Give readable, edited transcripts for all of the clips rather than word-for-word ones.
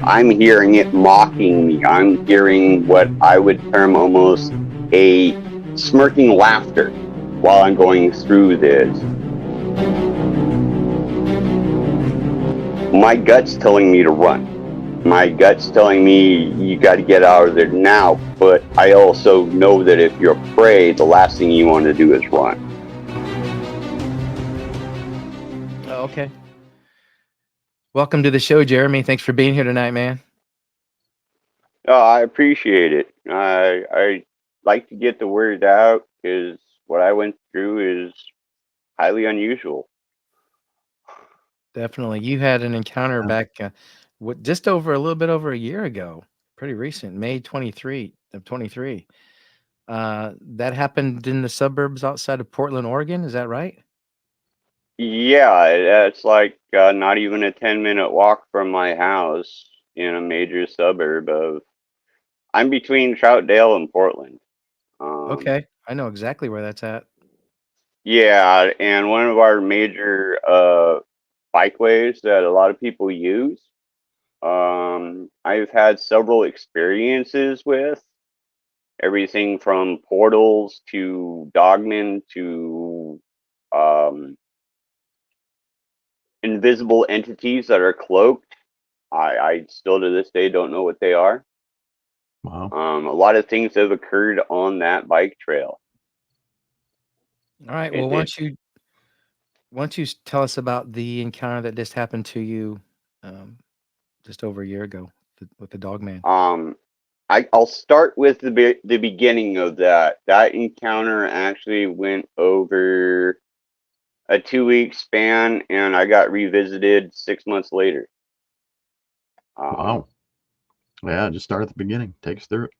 I'm hearing it mocking me. I'm hearing what I would term almost a smirking laughter while I'm going through this. My gut's telling me to run. My gut's telling me you got to get out of there now. But I also know that if you're afraid, the last thing you want to do is run. Oh, okay. Welcome to the show, Jeremy. Thanks for being here tonight, man. Oh, I appreciate it. I like to get the word out because what I went through is highly unusual. Definitely. You had an encounter Yeah. back just over a little bit over a year ago. Pretty recent, May 23 of 23. That happened in the suburbs outside of Portland, Oregon. Is that right? Yeah, it's like not even a 10-minute walk from my house in a major suburb of. I'm between Troutdale and Portland. Um, Okay. I know exactly where that's at. yeah, and one of our major bikeways that a lot of people use. I've had several experiences with everything from portals to dogmen to um, invisible entities that are cloaked. I still to this day don't know what they are. Wow. A lot of things have occurred on that bike trail. All right. Well, It, why it don't you tell us about the encounter that just happened to you um, just over a year ago with the dog man? um, I'll start with the beginning of that. That encounter actually went over a 2 week span, and I got revisited 6 months later. Um, Wow. Yeah, just start at the beginning. Take us through it.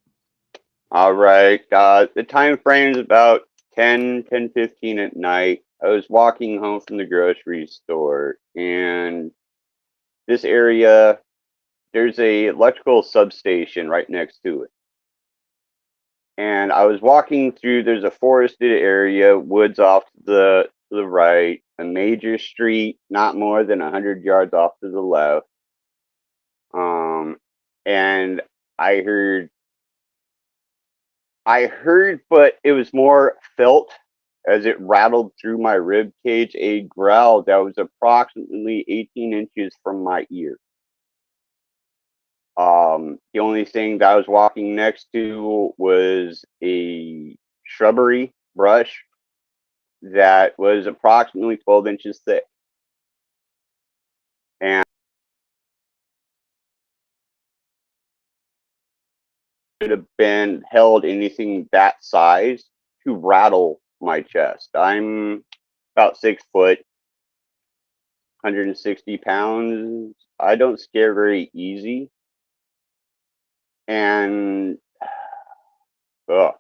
all right, the time frame is about 10:15 at night. I was walking home from the grocery store, and this area, there's a electrical substation right next to it. And I was walking through. There's a forested area, woods off to the right, a major street not more than 100 yards off to the left. Um, and I heard, but it was more felt as it rattled through my rib cage, a growl that was approximately 18 inches from my ear. The only thing that I was walking next to was a shrubbery brush that was approximately 12 inches thick. And it would have been held anything that size to rattle my chest. I'm about 6 foot, 160 pounds. I don't scare very easy. And oh,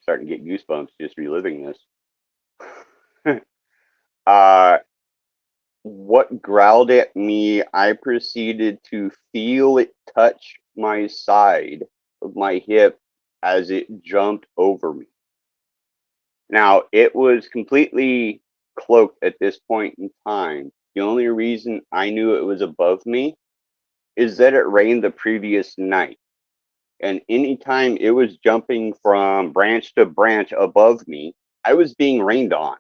starting to get goosebumps just reliving this. uh, what growled at me, I proceeded to feel it touch my side of my hip as it jumped over me. Now, it was completely cloaked at this point in time. The only reason I knew it was above me is that it rained the previous night. And anytime it was jumping from branch to branch above me, I was being rained on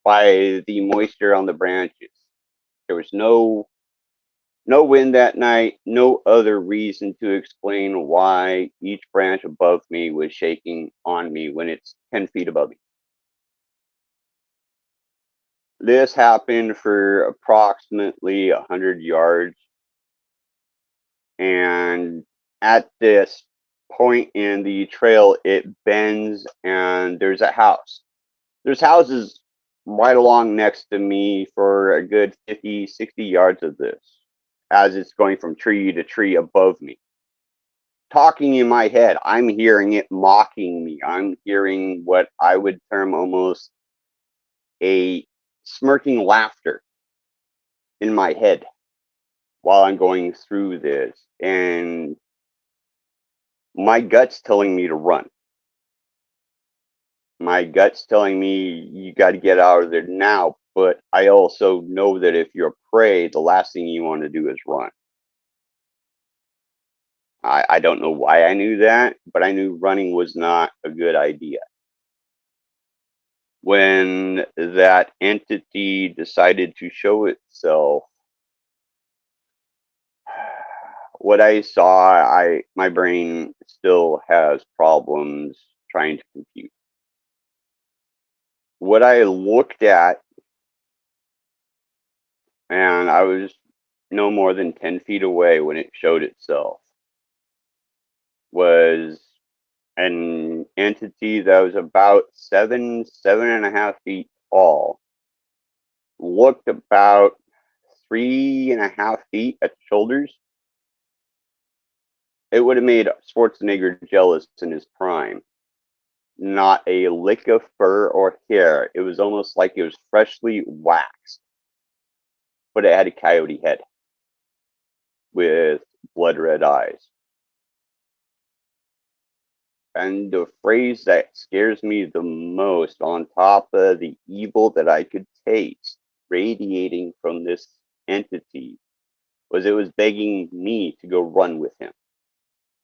by the moisture on the branches. There was no wind that night, no other reason to explain why each branch above me was shaking on me when it's 10 feet above me. This happened for approximately 100 yards. And at this point in the trail, it bends and there's a house. There's houses right along next to me for a good 50, 60 yards of this as it's going from tree to tree above me. Talking in my head, I'm hearing it mocking me. I'm hearing what I would term almost a smirking laughter in my head while I'm going through this. And my gut's telling me to run. My gut's telling me you got to get out of there now. but I also know that if you're prey, the last thing you want to do is run. I don't know why I knew that, but I knew running was not a good idea. When that entity decided to show itself, what I saw, my brain still has problems trying to compute. What I looked at, and I was no more than 10 feet away when it showed itself, was an entity that was about 7.5 feet tall, looked about 3.5 feet at the shoulders. It would have made Schwarzenegger jealous in his prime. Not a lick of fur or hair. It was almost like it was freshly waxed. But it had a coyote head with blood red eyes. And the phrase that scares me the most, on top of the evil that I could taste radiating from this entity, was it was begging me to go run with him.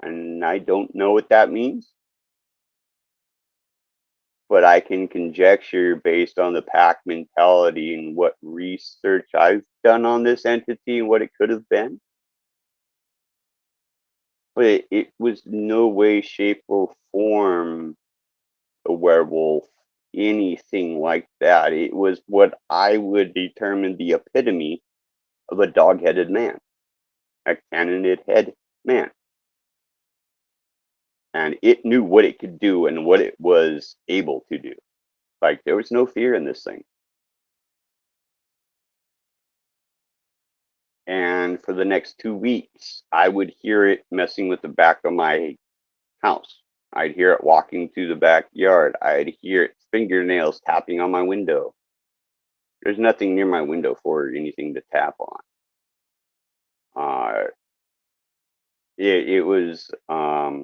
And I don't know what that means, but I can conjecture based on the pack mentality and what research I've done on this entity and what it could have been. But it was no way, shape, or form a werewolf, anything like that. It was what I would determine the epitome of a dog-headed man, a canonid head man. And it knew what it could do and what it was able to do. Like, there was no fear in this thing. And for the next 2 weeks, I would hear it messing with the back of my house. I'd hear it walking through the backyard. I'd hear its fingernails tapping on my window. There's nothing near my window for anything to tap on. It was a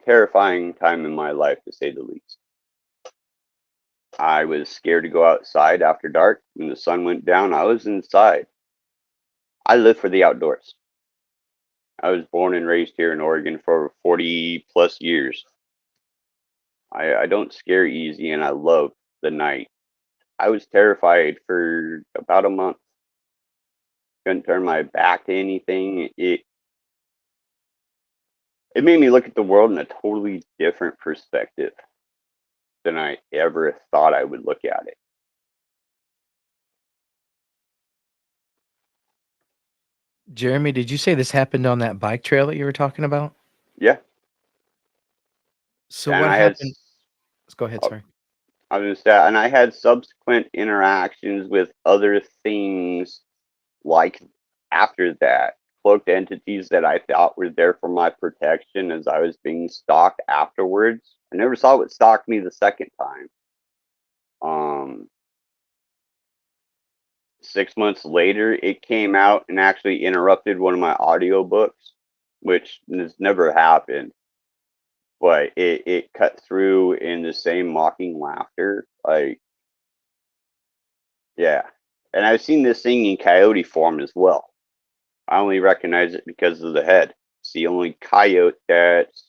terrifying time in my life, to say the least. I was scared to go outside after dark. When the sun went down, I was inside. I live for the outdoors. I was born and raised here in Oregon for 40 plus years. I don't scare easy, and I love the night. I was terrified for about a month. Couldn't turn my back to anything. It made me look at the world in a totally different perspective than I ever thought I would look at it. Jeremy, did you say this happened on that bike trail that you were talking about? Yeah, So and what I had, happened? Let's go ahead. uh, Sorry. I was that, and I had subsequent interactions with other things like after that, cloaked entities that I thought were there for my protection as I was being stalked afterwards. I never saw what stalked me the second time. Um, 6 months later, it came out and actually interrupted one of my audiobooks, which has never happened. But it cut through in the same mocking laughter. Like, yeah. And I've seen this thing in coyote form as well. I only recognize it because of the head. It's the only coyote that's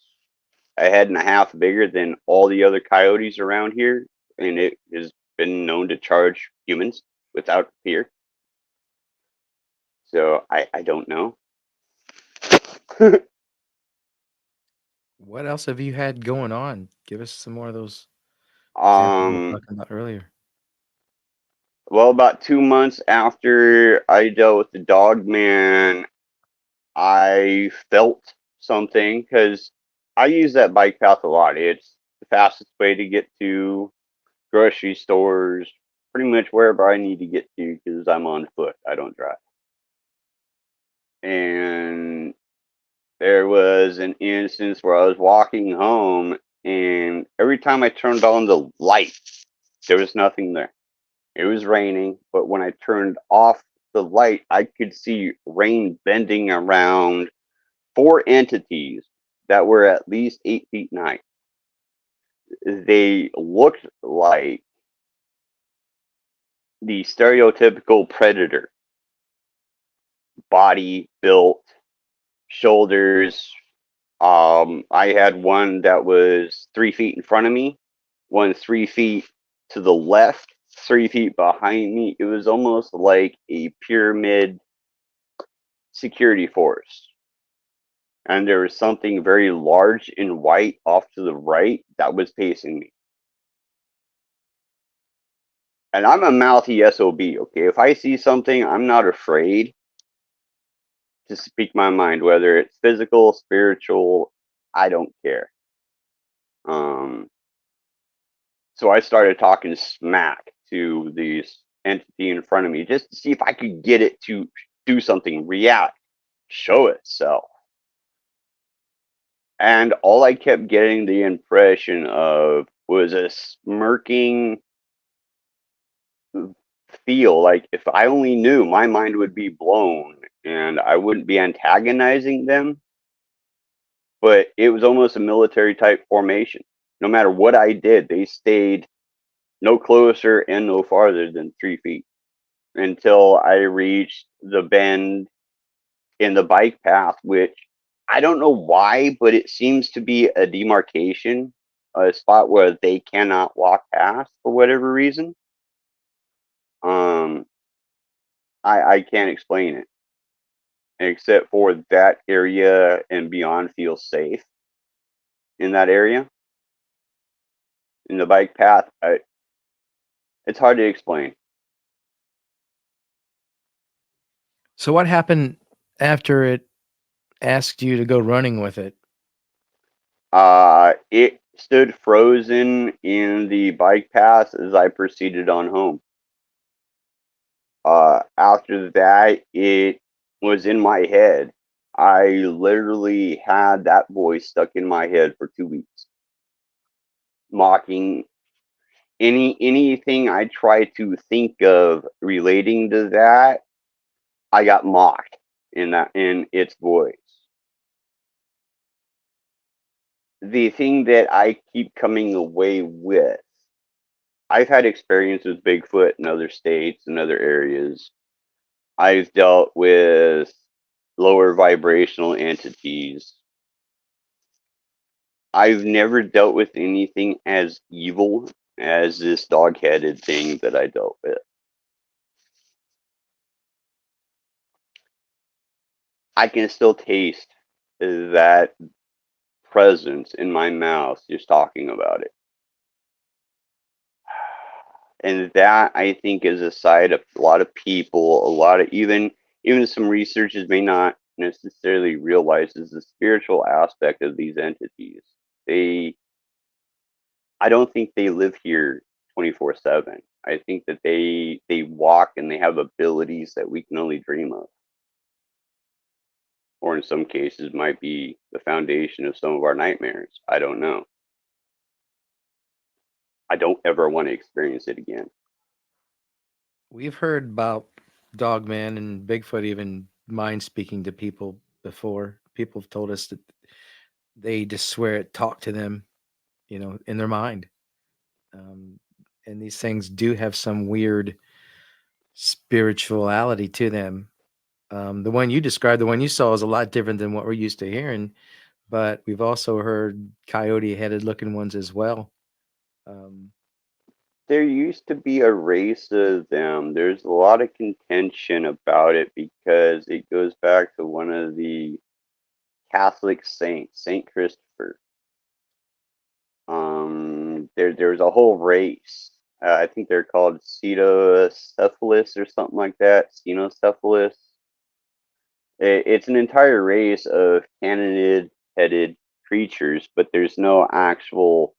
a head and a half bigger than all the other coyotes around here, and it has been known to charge humans without fear. So I don't know. What else have you had going on? Give us some more of those examples you were um, talking about earlier. well, about 2 months after I dealt with the dog man, I felt something because I use that bike path a lot. It's the fastest way to get to grocery stores, pretty much wherever I need to get to because I'm on foot. I don't drive. And there was an instance where I was walking home, and every time I turned on the light, there was nothing there. It was raining, but when I turned off the light, I could see rain bending around four entities that were at least 8 feet in height. They looked like the stereotypical predator, body built, shoulders. I had one that was 3 feet in front of me, one 3 feet to the left, 3 feet behind me. It was almost like a pyramid security force. And there was something very large and white off to the right that was facing me. And I'm a mouthy SOB, okay? If I see something, I'm not afraid to speak my mind, whether it's physical, spiritual, I don't care. Um, so I started talking smack to this entity in front of me just to see if I could get it to do something, react, show itself. And all I kept getting the impression of was a smirking feel like if I only knew, my mind would be blown and I wouldn't be antagonizing them. But it was almost a military type formation. No matter what I did, they stayed no closer and no farther than 3 feet until I reached the bend in the bike path, which I don't know why, but it seems to be a demarcation, a spot where they cannot walk past for whatever reason. Um, I can't explain it, except for that area and beyond feels safe in that area. In the bike path, it's hard to explain. So what happened after it asked you to go running with it? It stood frozen in the bike path as I proceeded on home. After that, it was in my head. I literally had that voice stuck in my head for 2 weeks, mocking anything I tried to think of relating to that. I got mocked in its voice. The thing that I keep coming away with, I've had experience with Bigfoot in other states and other areas. I've dealt with lower vibrational entities. I've never dealt with anything as evil as this dog-headed thing that I dealt with. I can still taste that presence in my mouth just talking about it. And that I think is a side of a lot of people, a lot of even some researchers may not necessarily realize is the spiritual aspect of these entities. They I don't think they live here 24/7. I think that they walk and they have abilities that we can only dream of. Or in some cases might be the foundation of some of our nightmares. I don't know. I don't ever want to experience it again. We've heard about Dogman and Bigfoot even mind speaking to people before. People have told us that they just swear it talk to them, in their mind. Um, and these things do have some weird spirituality to them. The one you described, the one you saw, is a lot different than what we're used to hearing. But we've also heard coyote-headed looking ones as well. Um, There used to be a race of them. There's a lot of contention about it because it goes back to one of the Catholic saints, Saint Christopher. There's a whole race. I think they're called Cetocephalus or something like that. Cenocephalus. It's an entire race of canid-headed creatures, but there's no actual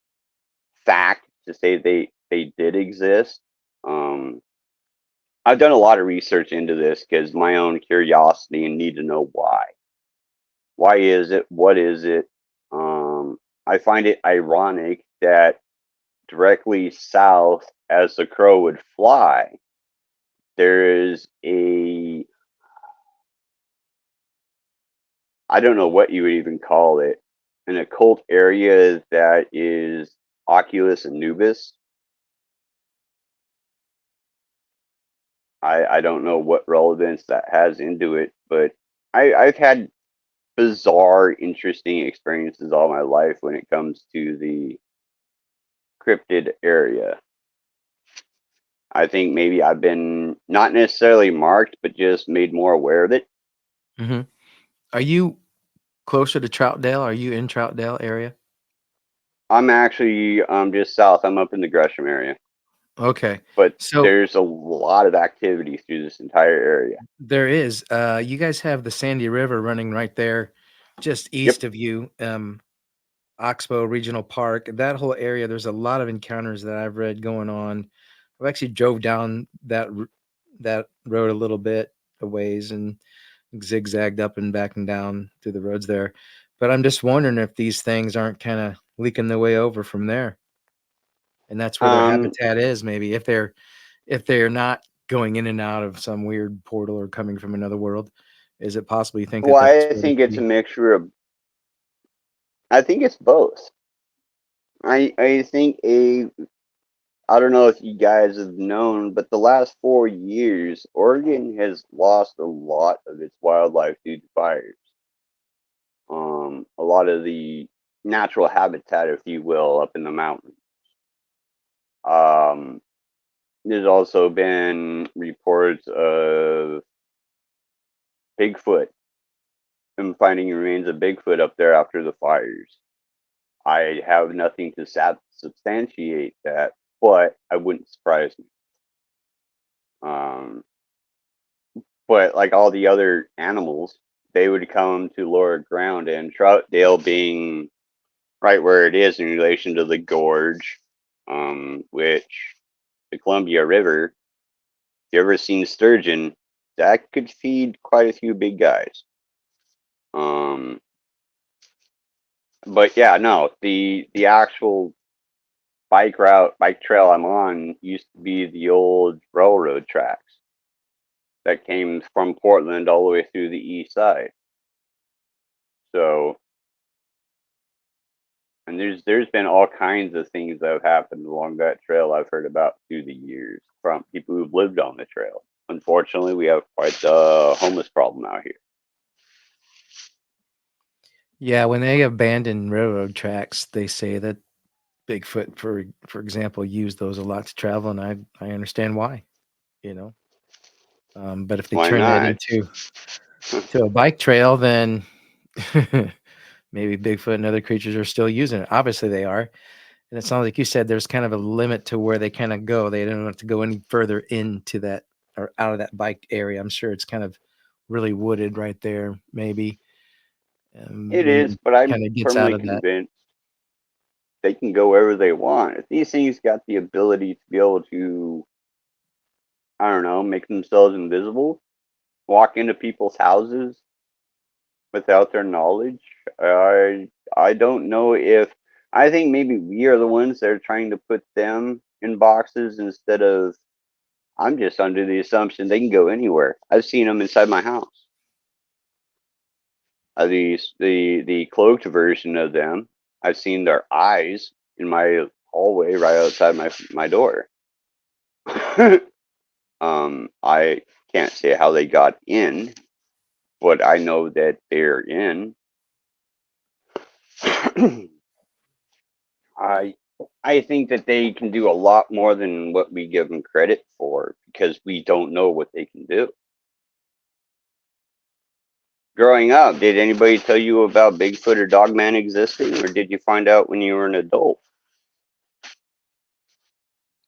fact to say they did exist. Um, I've done a lot of research into this because my own curiosity and need to know why. Why is it? What is it? I find it ironic that directly south as the crow would fly, there is I don't know what you would even call it, an occult area that is Oculus Anubis. I don't know what relevance that has into it, but I've had bizarre, interesting experiences all my life when it comes to the cryptid area. I think maybe I've been not necessarily marked, but just made more aware of it. Hmm. Are you closer to Troutdale? Are you in Troutdale area? I'm actually just south. I'm up in the Gresham area, Okay. but So there's a lot of activity through this entire area. there is. You guys have the Sandy River running right there, just Yep. east of you. Oxbow Regional Park. That whole area, there's a lot of encounters that I've read going on. I've actually drove down that road a little bit a ways and zigzagged up and back and down through the roads there. But I'm just wondering if these things aren't kind of leaking their way over from there, and that's where their Um, habitat is. Maybe if they're not going in and out of some weird portal or coming from another world, is it possible you think that well, that's I where they think could it's a be? mixture of. I think it's both. I think a. I don't know if you guys have known, but the last 4 years, Oregon has lost a lot of its wildlife due to fires. A lot of the natural habitat, if you will, up in the mountains. Um, there's also been reports of Bigfoot and finding remains of Bigfoot up there after the fires. I have nothing to substantiate that, but I wouldn't surprise me. Um, but like all the other animals, they would come to lower ground, and Troutdale being right where it is in relation to the gorge, which the Columbia River, if you ever seen sturgeon, that could feed quite a few big guys. Um, but yeah, no, the actual bike trail I'm on used to be the old railroad tracks that came from Portland all the way through the east side. So, and there's been all kinds of things that have happened along that trail I've heard about through the years from people who've lived on the trail. Unfortunately, we have quite the homeless problem out here. Yeah, when they abandon railroad tracks, they say that Bigfoot, for example, used those a lot to travel, and I understand why. You know, but if they Why turn that not? into to a bike trail, then maybe Bigfoot and other creatures are still using it. Obviously, they are, and it sounds like you said there's kind of a limit to where they kind of go. They don't have to go any further into that or out of that bike area. I'm sure it's kind of really wooded right there, maybe, It when is, it but I'm kind of gets out firmly of that. convinced they can go wherever they want. If these things got the ability to be able to, I don't know, make themselves invisible, walk into people's houses without their knowledge, I don't know if I think maybe we are the ones that are trying to put them in boxes instead of I'm just under the assumption they can go anywhere. I've seen them inside my house. The cloaked version of them. I've seen their eyes in my hallway right outside my door. I can't say how they got in, but I know that they're in. I I think that they can do a lot more than what we give them credit for because we don't know what they can do. Growing up, did anybody tell you about Bigfoot or Dogman existing, or did you find out when you were an adult?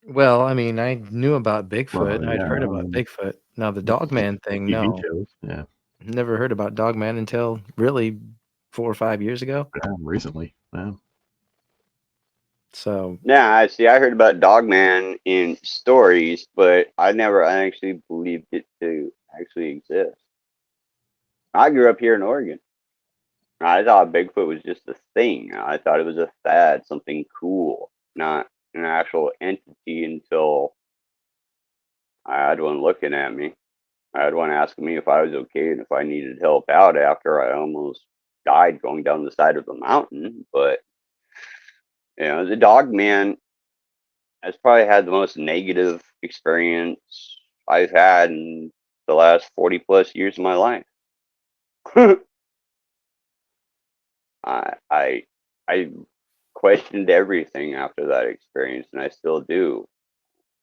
Well, I mean, I knew about Well, Bigfoot. I'd yeah, heard I about mean, Bigfoot. Now the the Dogman thing, TV no, shows, yeah, never heard about Dogman until really 4 or 5 years ago. yeah, recently, yeah. So, Yeah, I see. I heard about Dogman in stories, but I never actually believed it to actually exist. I grew up here in Oregon. I thought Bigfoot was just a thing. I thought it was a fad, something cool, not an actual entity until I had one looking at me. I had one asking me if I was okay and if I needed help out after I almost died going down the side of the mountain. But, the dog man has probably had the most negative experience I've had in the last 40 plus years of my life. I I questioned everything after that experience, and I still do.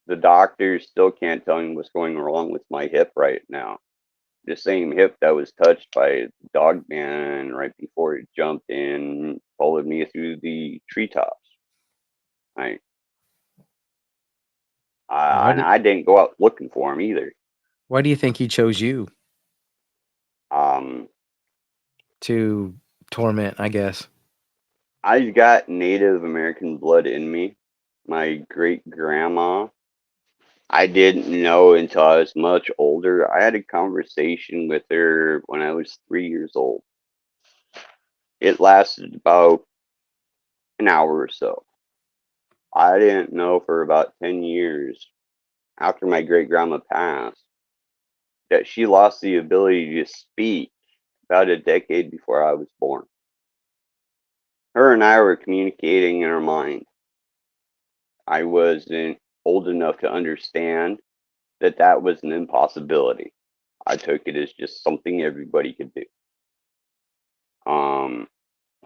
The doctors still can't tell me what's going wrong with my hip right now. The same hip that was touched by Dog Man right before it jumped in, followed me through the treetops. I, And and I didn't go out looking for him either. why do you think he chose you Um, to torment, I guess? I've got Native American blood in me. My great grandma, I didn't know until I was much older. I had a conversation with her when I was 3 years old. It lasted about an hour or so. I didn't know for about 10 years after my great grandma passed that she lost the ability to speak about a decade before I was born. Her and I were communicating in our mind. I wasn't old enough to understand that that was an impossibility. I took it as just something everybody could do. Um,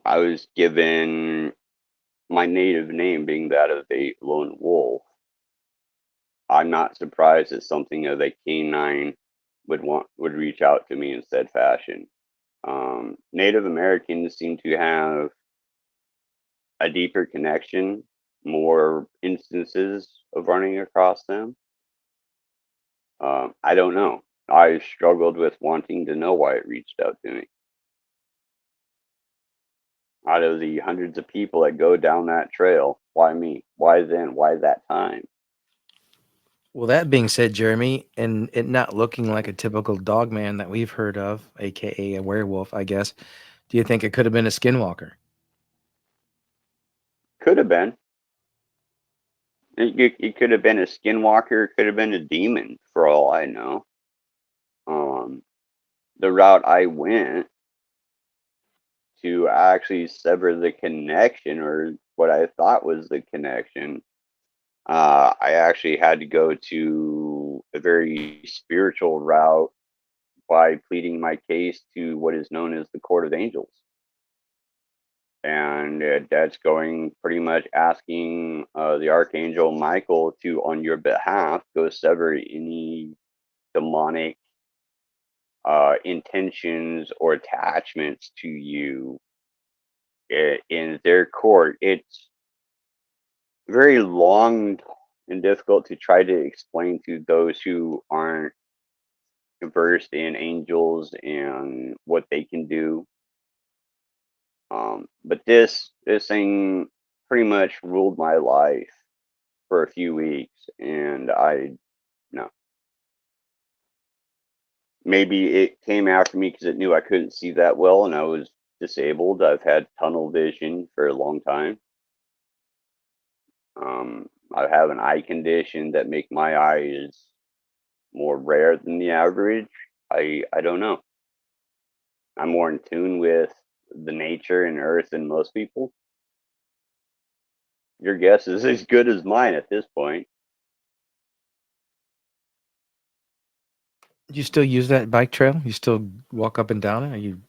I was given my native name being that of a lone wolf. I'm not surprised that something of a canine would reach out to me in said fashion. Native Americans seem to have a deeper connection, more instances of running across them. I don't know. I struggled with wanting to know why it reached out to me. Out of the hundreds of people that go down that trail, why me? Why then? Why that time? Well, that being said, Jeremy, and it not looking like a typical dog man that we've heard of, aka a werewolf, I guess, do you think it could have been a skinwalker? Could have been. It could have been a skinwalker. It could have been a demon, for all I know. Um, the route I went to actually sever the connection, or what I thought was the connection, I actually had to go to a very spiritual route by pleading my case to what is known as the Court of Angels. And that's going pretty much asking the Archangel Michael to, on your behalf, go sever any demonic intentions or attachments to you in their court. It's very long and difficult to try to explain to those who aren't versed in angels and what they can do. But this thing pretty much ruled my life for a few weeks, and I no. Maybe it came after me because it knew I couldn't see that well, and I was disabled. I've had tunnel vision for a long time. I have an eye condition that make my eyes more rare than the average. I don't know. I'm more in tune with the nature and earth than most people. Your guess is as good as mine at this point. Do you still use that bike trail? You still walk up and down it? Are you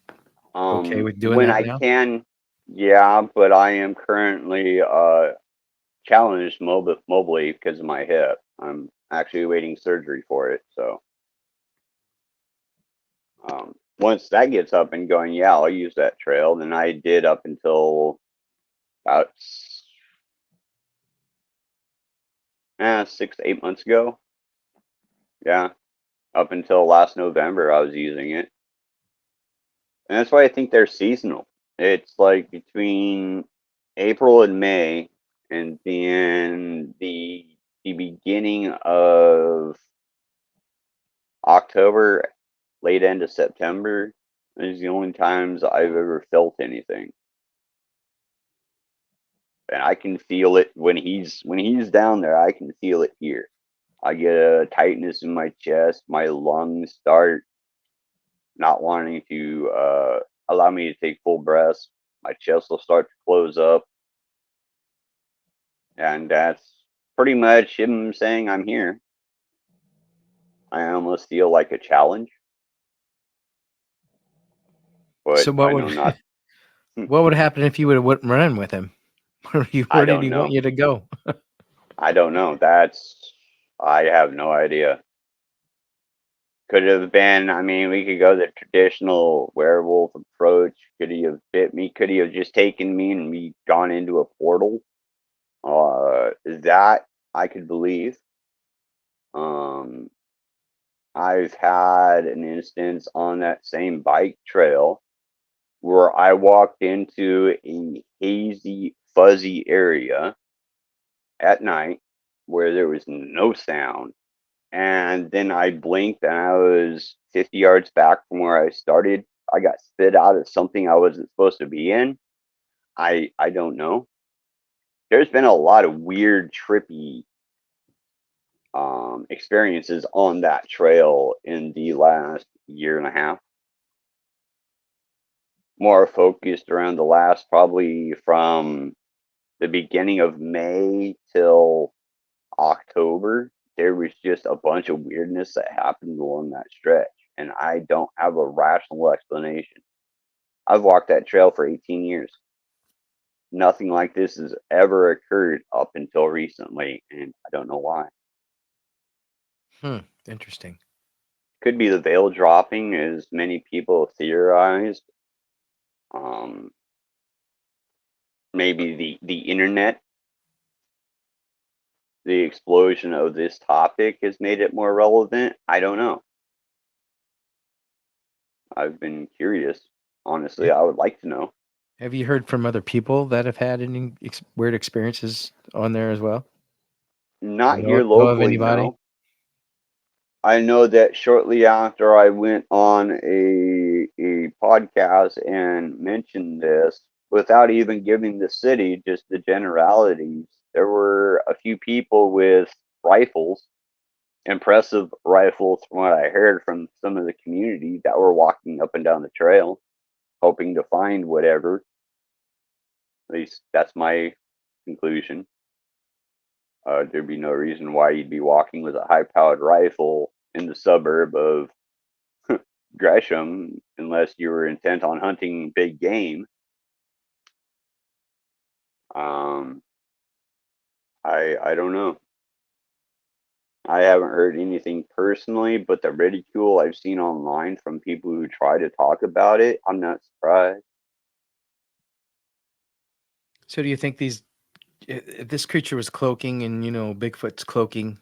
okay with doing When that I now? can, yeah, but I am currently challenged mobily because of my hip. I'm actually awaiting surgery for it. So once that gets up and going, yeah, I'll use that trail. Then I did up until about 6 to 8 months ago. Yeah, up until last November, I was using it, and that's why I think they're seasonal. It's like between April and May, and then the beginning of October, late end of September is the only times I've ever felt anything. And I can feel it when he's down there. I can feel it here. I get a tightness in my chest. My lungs start not wanting to allow me to take full breaths. My chest will start to close up, and that's pretty much him saying I'm here. I almost feel like a challenge, but So what I would know not. what would happen if you would have went running with him? I Where did don't he want know. you to go? I don't know. I have no idea. Could have been, I mean, we could go the traditional werewolf approach. Could he have bit me? Could he have just taken me and me gone into a portal? That I could believe. Um, I've had an instance on that same bike trail where I walked into a hazy, fuzzy area at night where there was no sound. And then I blinked and I was 50 yards back from where I started. I got spit out of something I wasn't supposed to be in. I don't know. There's been a lot of weird, trippy experiences on that trail in the last year and a half. More focused around the last, probably from the beginning of May till October. There was just a bunch of weirdness that happened along that stretch, and I don't have a rational explanation. I've walked that trail for 18 years. Nothing like this has ever occurred up until recently, and I don't know why. Interesting. Could be the veil dropping, as many people have theorized. Um, Maybe the internet, the explosion of this topic has made it more relevant. I don't know. I've been curious. Honestly, I would like to know. Have you heard from other people that have had any weird experiences on there as well? Or Not know here know of locally, anybody? no. I know that shortly after I went on a podcast and mentioned this, without even giving the city just the generalities, there were a few people with rifles, impressive rifles from what I heard from some of the community that were walking up and down the trail, hoping to find whatever. At least that's my conclusion. There'd be no reason why you'd be walking with a high-powered rifle in the suburb of Gresham unless you were intent on hunting big game. Um, I don't know. I haven't heard anything personally, but the ridicule I've seen online from people who try to talk about it, I'm not surprised. So do you think if this creature was cloaking and Bigfoot's cloaking,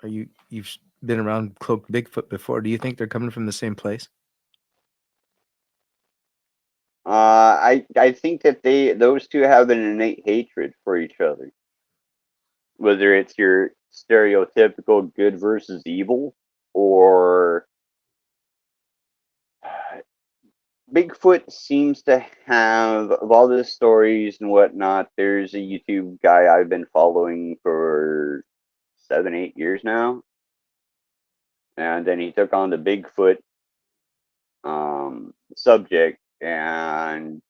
or you've been around cloaked Bigfoot before, do you think they're coming from the same place? I think that those two have an innate hatred for each other. Whether it's your stereotypical good versus evil, or Bigfoot seems to have, of all the stories and whatnot, there's a YouTube guy I've been following for 7, 8 years now. And then he took on the Bigfoot subject. And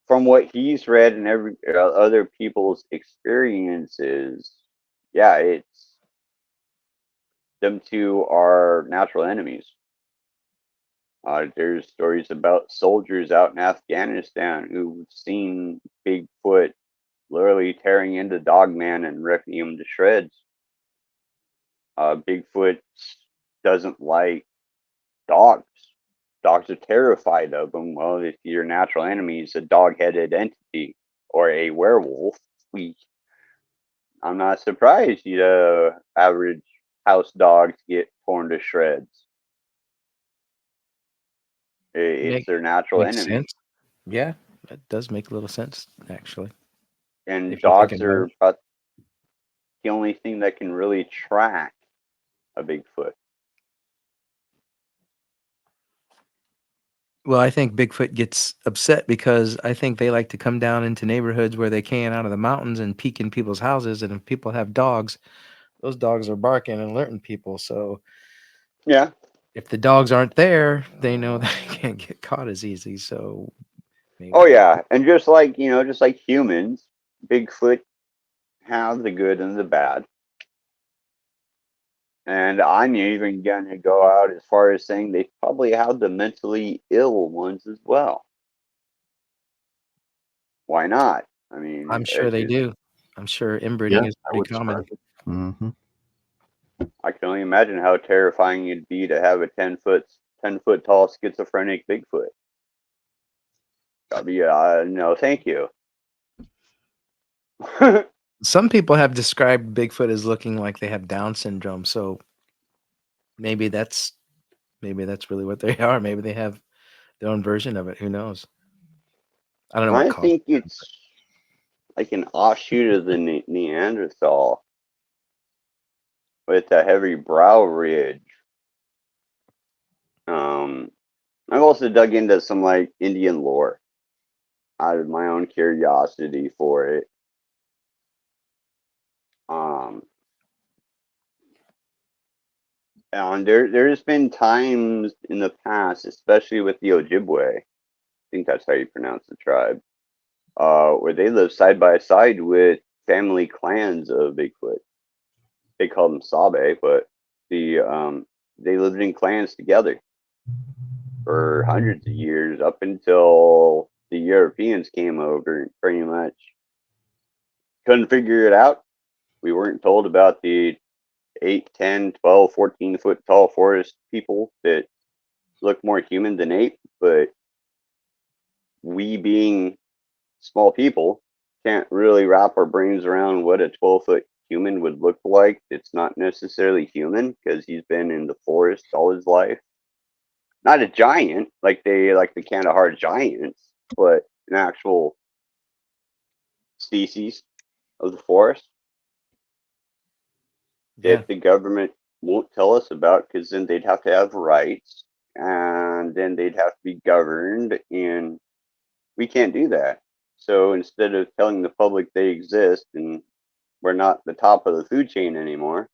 from what he's read and every other people's experiences, yeah, it's them two are natural enemies. There's stories about soldiers out in Afghanistan who've seen Bigfoot literally tearing into Dogman and ripping him to shreds. Bigfoot doesn't like dogs. Dogs are terrified of them. Well, if your natural enemy is a dog-headed entity or a werewolf, I'm not surprised average house dogs get torn to shreds. It's Make their natural Makes enemy. sense. Yeah, that does make a little sense actually, And if you think dogs about are it. about the only thing that can really track a Bigfoot. Well, I think Bigfoot gets upset because I think they like to come down into neighborhoods where they can out of the mountains and peek in people's houses. And if people have dogs, those dogs are barking and alerting people. So Yeah. if the dogs aren't there, they know they can't get caught as easy. So maybe Oh they. yeah. And just like humans, Bigfoot have the good and the bad. And I'm even going to go out as far as saying they probably have the mentally ill ones as well. Why not? I mean, I'm sure they do. I'm sure inbreeding Yeah, is that pretty would common. surprise me. Mm-hmm. I can only imagine how terrifying it'd be to have a 10-foot tall schizophrenic Bigfoot. I'd be, no, thank you. Some people have described Bigfoot as looking like they have Down syndrome, so maybe that's really what they are. Maybe they have their own version of it. Who knows? I don't know what I caused think it's like an offshoot of the Neanderthal with a heavy brow ridge. Um, I've also dug into some like Indian lore out of my own curiosity for it. Um, and there's been times in the past, especially with the Ojibwe, I think that's how you pronounce the tribe, where they live side by side with family clans of Bigfoot. They call them Sabe, but they lived in clans together for hundreds of years up until the Europeans came over and pretty much couldn't figure it out. We weren't told about the 8, 10, 12, 14-foot tall forest people that look more human than ape, but we being small people can't really wrap our brains around what a 12-foot human would look like. It's not necessarily human because he's been in the forest all his life. Not a giant like the Kandahar giants, but an actual species of the forest Yeah. that the government won't tell us about because then they'd have to have rights and then they'd have to be governed, and we can't do that. So instead of telling the public they exist and we're not the top of the food chain anymore,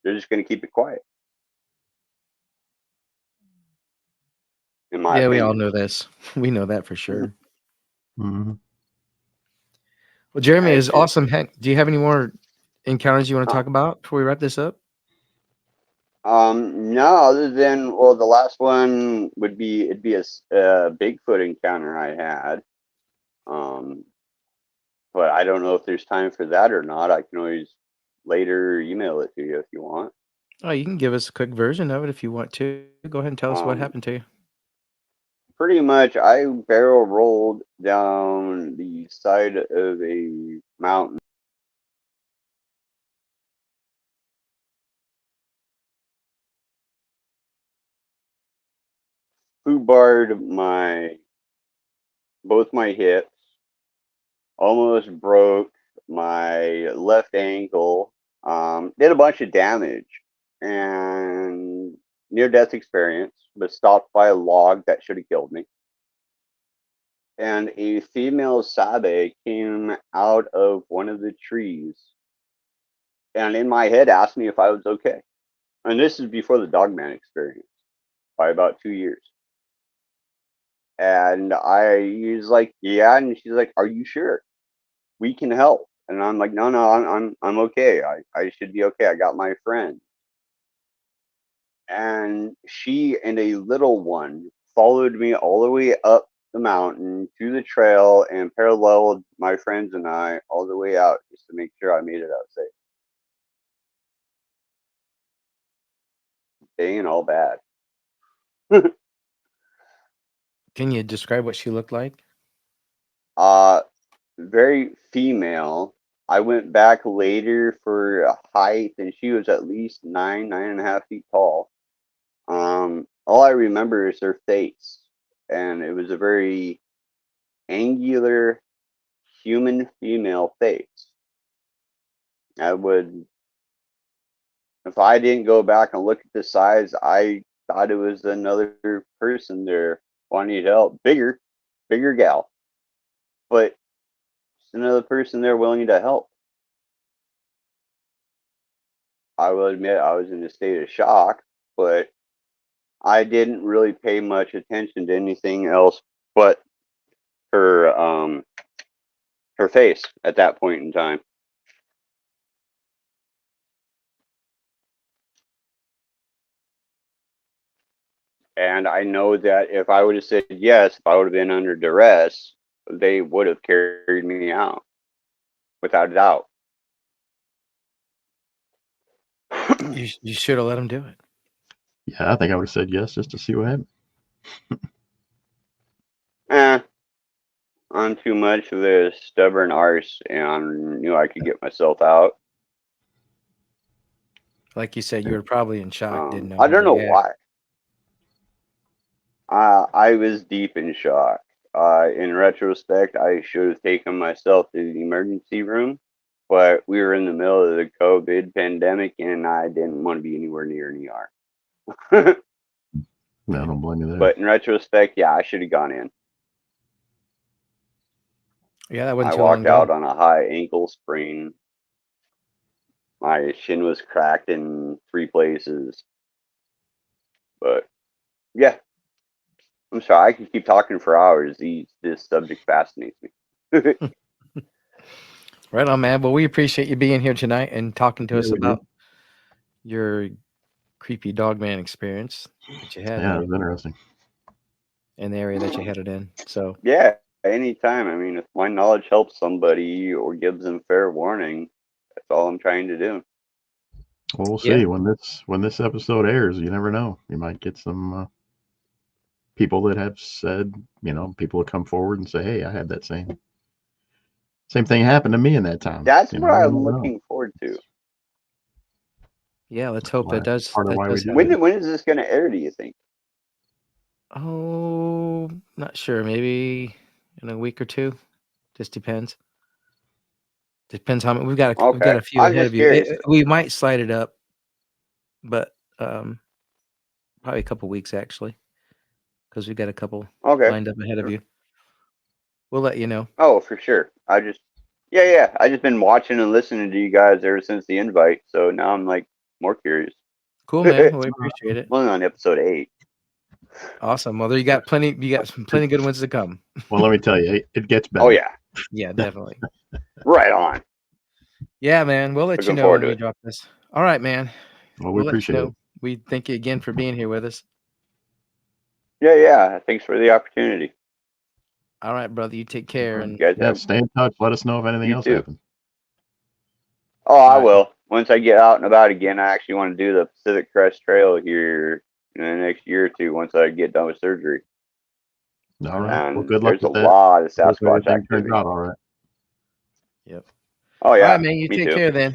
they're just going to keep it quiet, in my Yeah, we all opinion. know this. We know that for sure. Mm-hmm. Well, Jeremy, It's is just, awesome. Heck, do you have any more encounters you want to uh, talk about before we wrap this up? no, other than, well, the last one would be, it'd be a Bigfoot encounter I had. Um, but I don't know if there's time for that or not. I can always later email it to you if you want. Oh, you can give us a quick version of it if you want to. Go ahead and tell us what Um, happened to you. Pretty much, I barrel rolled down the side of a mountain. Foobarred both my hips, almost broke my left ankle, did a bunch of damage, and near death experience, but stopped by a log that should have killed me. And a female sabe came out of one of the trees and in my head asked me if I was okay. And this is before the dogman experience by about 2 years. And I was like, yeah. And she's like, are you sure? We can help. And I'm like, no, I'm okay. I should be okay. I got my friend. And she and a little one followed me all the way up the mountain to the trail and paralleled my friends and I all the way out just to make sure I made it out safe. They ain't all bad. Can you describe what she looked like? uh, Very female. I went back later for a height, and she was at least 9.5 feet tall. All I remember is her face, and it was a very angular human female face. I would, if I didn't go back and look at the size, I thought it was another person there wanting help. Bigger gal, but just another person there willing to help. I will admit I was in a state of shock, but I didn't really pay much attention to anything else but her her face at that point in time. And I know that if I would have said yes, if I would have been under duress, they would have carried me out without a doubt. You should have let him do it. Yeah, I think I would have said yes just to see what happened. Eh, I'm too much of a stubborn arse, and I knew I could get myself out. Like you said, you were probably in shock, didn't know I how to don't know react. why. I was deep in shock. In retrospect, I should have taken myself to the emergency room, but we were in the middle of the COVID pandemic, and I didn't want to be anywhere near an ER. No, I don't blame you there. But in retrospect, yeah, I should have gone in. Yeah, that wasn't I too long walked ago. out on a high ankle sprain. My shin was cracked in 3 places. But yeah, I'm sorry. I could keep talking for hours. This subject fascinates me. Right on, man. Well, we appreciate you being here tonight and talking to Yeah, us we do. about your creepy dog man experience that you had Yeah, it there was interesting. in the area that you headed in. So Yeah, anytime. I mean, if my knowledge helps somebody or gives them fair warning, that's all I'm trying to do. Well, we'll Yeah. see when this episode airs. You never know. You might get some people that have said, people will come forward and say, "Hey, I had that same thing happen to me in that time." That's You what know, you I'm never know. looking forward to. yeah, let's That's hope why, that does part of why we do happen. this. When is this going to air, do you think? Oh, not sure. Maybe in a week or two. Just depends. Depends how many we've got. We've got Okay. a few I'm ahead just of you. curious. We might slide it up, but probably a couple weeks actually, because we've got a couple Okay. lined up ahead of you. We'll let you know. Oh, for sure. Yeah. I just been watching and listening to you guys ever since the invite. So now I'm like more curious. Cool, man. Well, we appreciate it. Only on episode 8. Awesome. Well, there you got plenty. You got some plenty good ones to come. Well, let me tell you, it gets better. Oh, yeah. Yeah, definitely. Right on. Yeah, man. We'll let you Looking know forward when to we it. drop this. All right, man. Well, we We'll let you appreciate know. it. We thank you again for being here with us. Yeah. Thanks for the opportunity. All right, brother. You take care. You And guys Yeah, have stay in touch. Let us know if anything you else too. happens. Oh, I right. will. Once I get out and about again, I actually want to do the Pacific Crest Trail here in the next year or two once I get done with surgery. All right. Well, And good luck there's a with that. lot of Hope Sasquatch everything turns activity. out all right. Yep. Oh, All yeah. right, man. You Me take too. care then.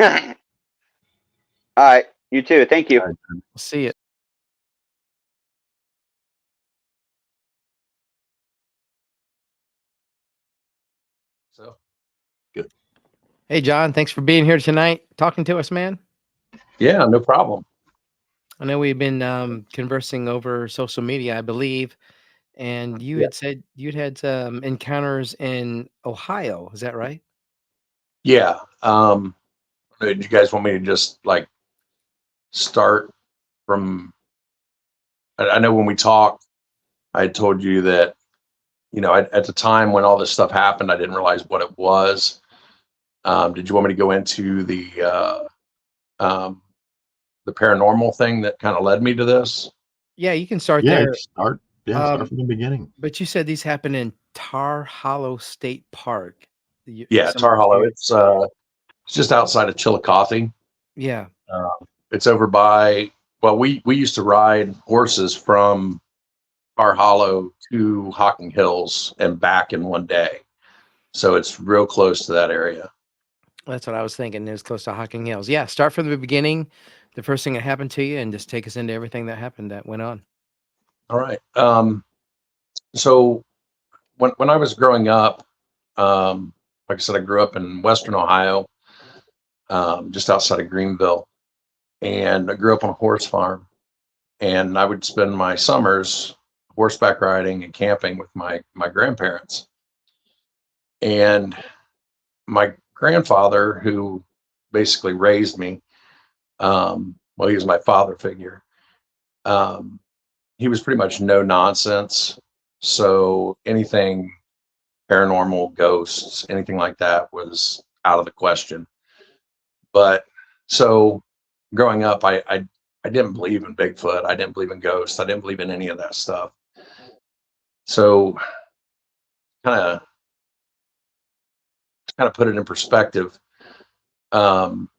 All right. You too. Thank you. All right. We'll see you. So Good. Hey, John. Thanks for being here tonight, talking to us, man. yeah, no problem. I know we've been conversing over social media, I believe, and you Yeah. had said you'd had some encounters in Ohio. Is that right? Yeah. Do you guys want me to just like start from? I know when we talked, I told you that at the time when all this stuff happened, I didn't realize what it was. Did you want me to go into the paranormal thing that kind of led me to this? Yeah, you can start Yeah, there. start Um, from the beginning. but you said these happened in Tar Hollow State Park. Yeah, Some of Tar these Hollow. areas. It's just outside of Chillicothe. Yeah. It's over by. Well, we used to ride horses from Tar Hollow to Hocking Hills and back in one day. So it's real close to that area. That's what I was thinking. It was close to Hocking Hills. Yeah, start from the beginning, the first thing that happened to you, and just take us into everything that happened that went on. All right. So when I was growing up, like I said, I grew up in Western Ohio, just outside of Greenville, and I grew up on a horse farm. And I would spend my summers horseback riding and camping with my grandparents. And my grandfather, who basically raised me, well, he was my father figure. He was pretty much no nonsense. So anything paranormal, ghosts, anything like that was out of the question. But so growing up, I I didn't believe in Bigfoot. I didn't believe in ghosts. I didn't believe in any of that stuff. So kind of put it in perspective. Um,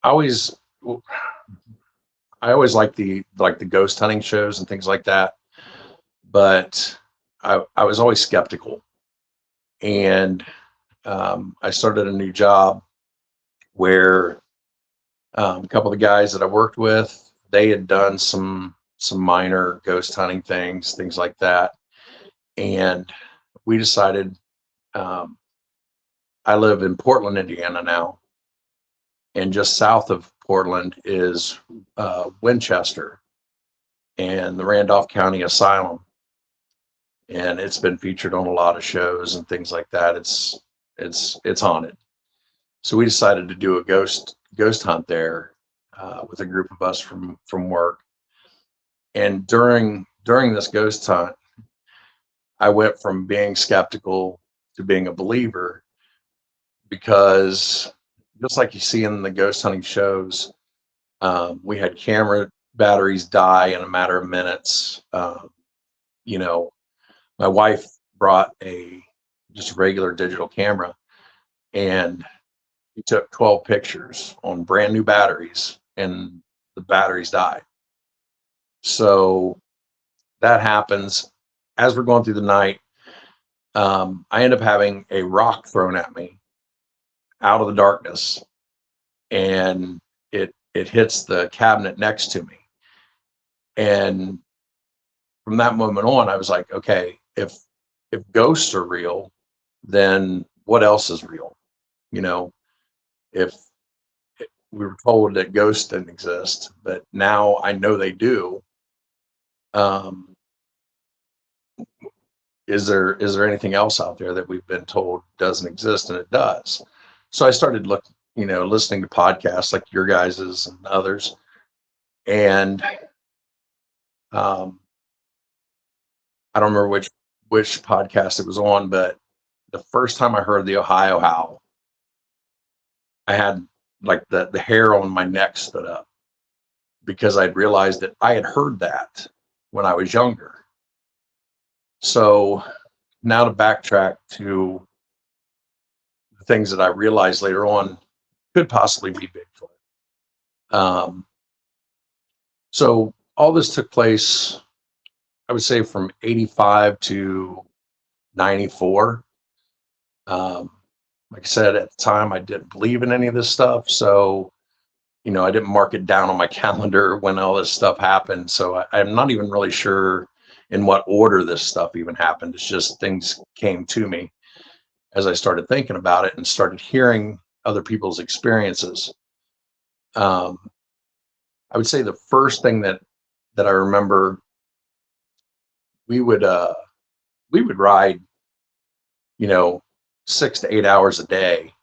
I always like the ghost hunting shows and things like that, but I was always skeptical. And I started a new job where a couple of the guys that I worked with, they had done some minor ghost hunting things like that, and we decided. I live in Portland, Indiana now, and just south of Portland is Winchester and the Randolph County Asylum, and it's been featured on a lot of shows and things like that. It's haunted. So we decided to do a ghost hunt there with a group of us from work. And during this ghost hunt, I went from being skeptical to being a believer, because just like you see in the ghost hunting shows, we had camera batteries die in a matter of minutes. You know, my wife brought just a regular digital camera, and he took 12 pictures on brand new batteries, and the batteries died. So that happens as we're going through the night. I end up having a rock thrown at me out of the darkness, and it hits the cabinet next to me. And from that moment on, I was like, okay, if ghosts are real, then what else is real? You know, if we were told that ghosts didn't exist, but now I know they do. Um, is there anything else out there that we've been told doesn't exist? And it does. So I started listening to podcasts like your guys's and others, and I don't remember which podcast it was on, but the first time I heard the Ohio Howl, I had like the hair on my neck stood up, because I'd realized that I had heard that when I was younger. So now to backtrack to the things that I realized later on could possibly be Bigfoot. So all this took place, I would say, from 85 to 94. Like I said, at the time, I didn't believe in any of this stuff. So, I didn't mark it down on my calendar when all this stuff happened. So I'm not even really sure in what order this stuff even happened. It's just things came to me as I started thinking about it and started hearing other people's experiences. I would say the first thing that I remember, we would ride, 6 to 8 hours a day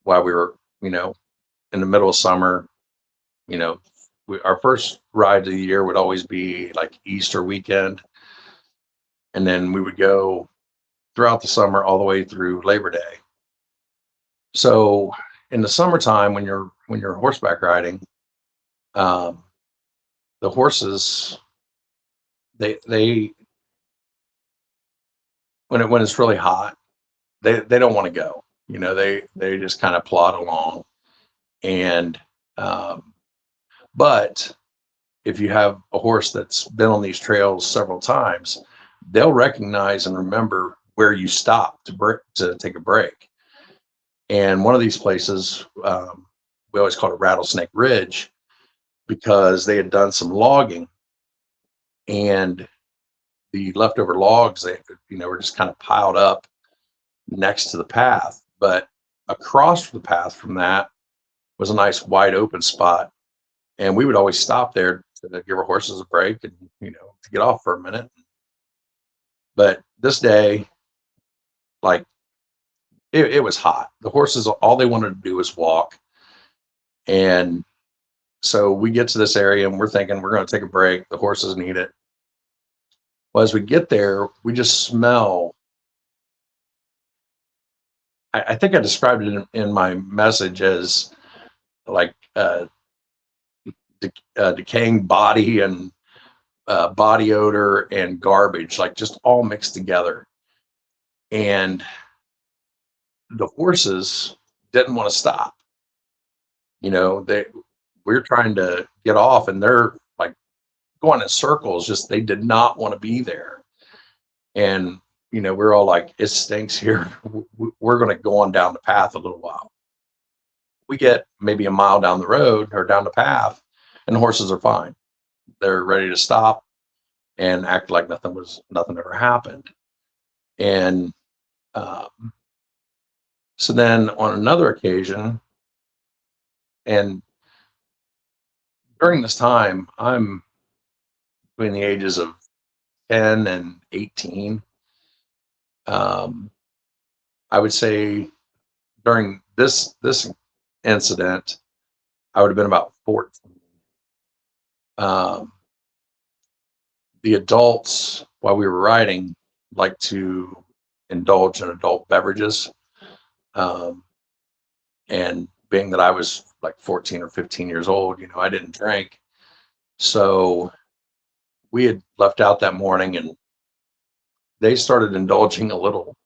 while we were, in the middle of summer. Our first ride of the year would always be like Easter weekend, and then we would go throughout the summer all the way through Labor Day. So in the summertime, when you're horseback riding, the horses, they when it's really hot, they don't want to go. They just kind of plod along, and but if you have a horse that's been on these trails several times, they'll recognize and remember where you stop to take a break. And one of these places, we always called it Rattlesnake Ridge, because they had done some logging, and the leftover logs, they were just kind of piled up next to the path. But across the path from that was a nice wide open spot, and we would always stop there to give our horses a break and to get off for a minute. But this day, like, it was hot. The horses, all they wanted to do was walk. And so we get to this area and we're thinking we're going to take a break. The horses need it. Well, as we get there, we just smell. I think I described it in my message as like decaying body and body odor and garbage, like just all mixed together. And the horses didn't want to stop. We're trying to get off, and they're like going in circles. Just they did not want to be there. And we're all like, it stinks here. We're going to go on down the path a little while. We get maybe a mile down the road or down the path, and the horses are fine. They're ready to stop and act like nothing ever happened. And so then on another occasion, and during this time, I'm between the ages of 10 and 18. I would say during this incident, I would have been about 14. The adults, while we were riding, like to indulge in adult beverages. And being that I was like 14 or 15 years old, I didn't drink. So we had left out that morning, and they started indulging a little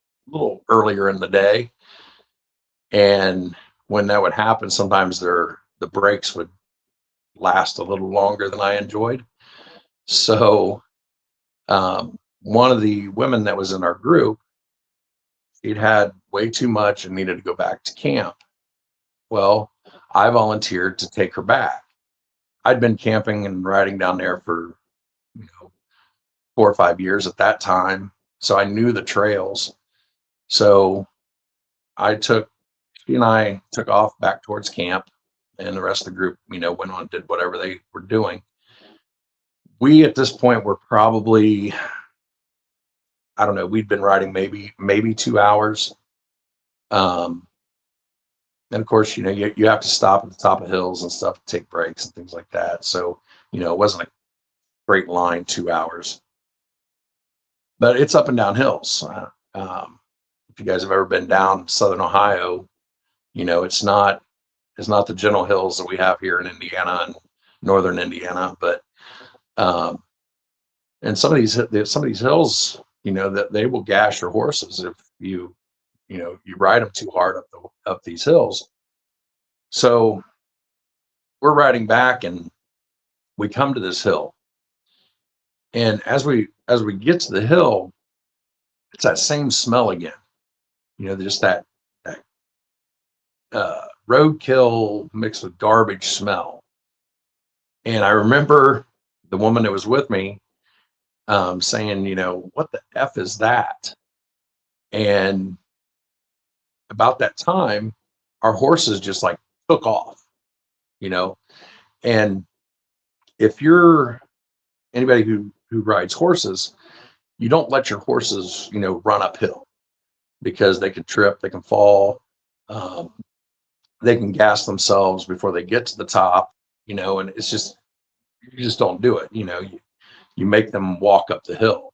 earlier in the day. And when that would happen, sometimes the breaks would last a little longer than I enjoyed. So one of the women that was in our group, she'd had way too much and needed to go back to camp. Well, I volunteered to take her back. I'd been camping and riding down there for 4 or 5 years at that time, so I knew the trails. So she and I took off back towards camp, and the rest of the group, went on and did whatever they were doing. We at this point were probably, I don't know, we'd been riding maybe 2 hours. And of course, you have to stop at the top of hills and stuff, take breaks and things like that. So, it wasn't a straight line 2 hours, but it's up and down hills. If you guys have ever been down Southern Ohio, it's not the gentle hills that we have here in Indiana and Northern Indiana, but and some of these hills, that they will gash your horses if you ride them too hard up these hills. So we're riding back, and we come to this hill, and as we get to the hill, it's that same smell again. Just that roadkill mixed with garbage smell. And I remember the woman that was with me saying, what the F is that? And about that time, our horses just like took off, and if you're anybody who rides horses, you don't let your horses, run uphill, because they can trip, they can fall, they can gas themselves before they get to the top, and it's just, you just don't do it. You make them walk up the hill.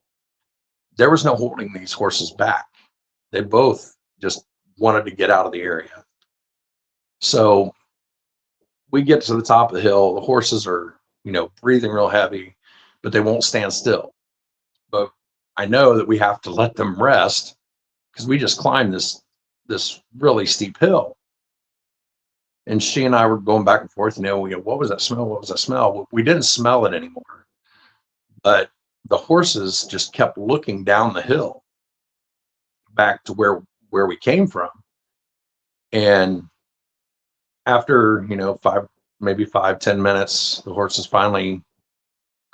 There was no holding these horses back. They both just wanted to get out of the area. So we get to the top of the hill. The horses are, breathing real heavy, but they won't stand still. But I know that we have to let them rest, because we just climbed this really steep hill. And she and I were going back and forth, we go, what was that smell? What was that smell? We didn't smell it anymore, but the horses just kept looking down the hill back to where we came from. And after, maybe 5-10 minutes, the horses finally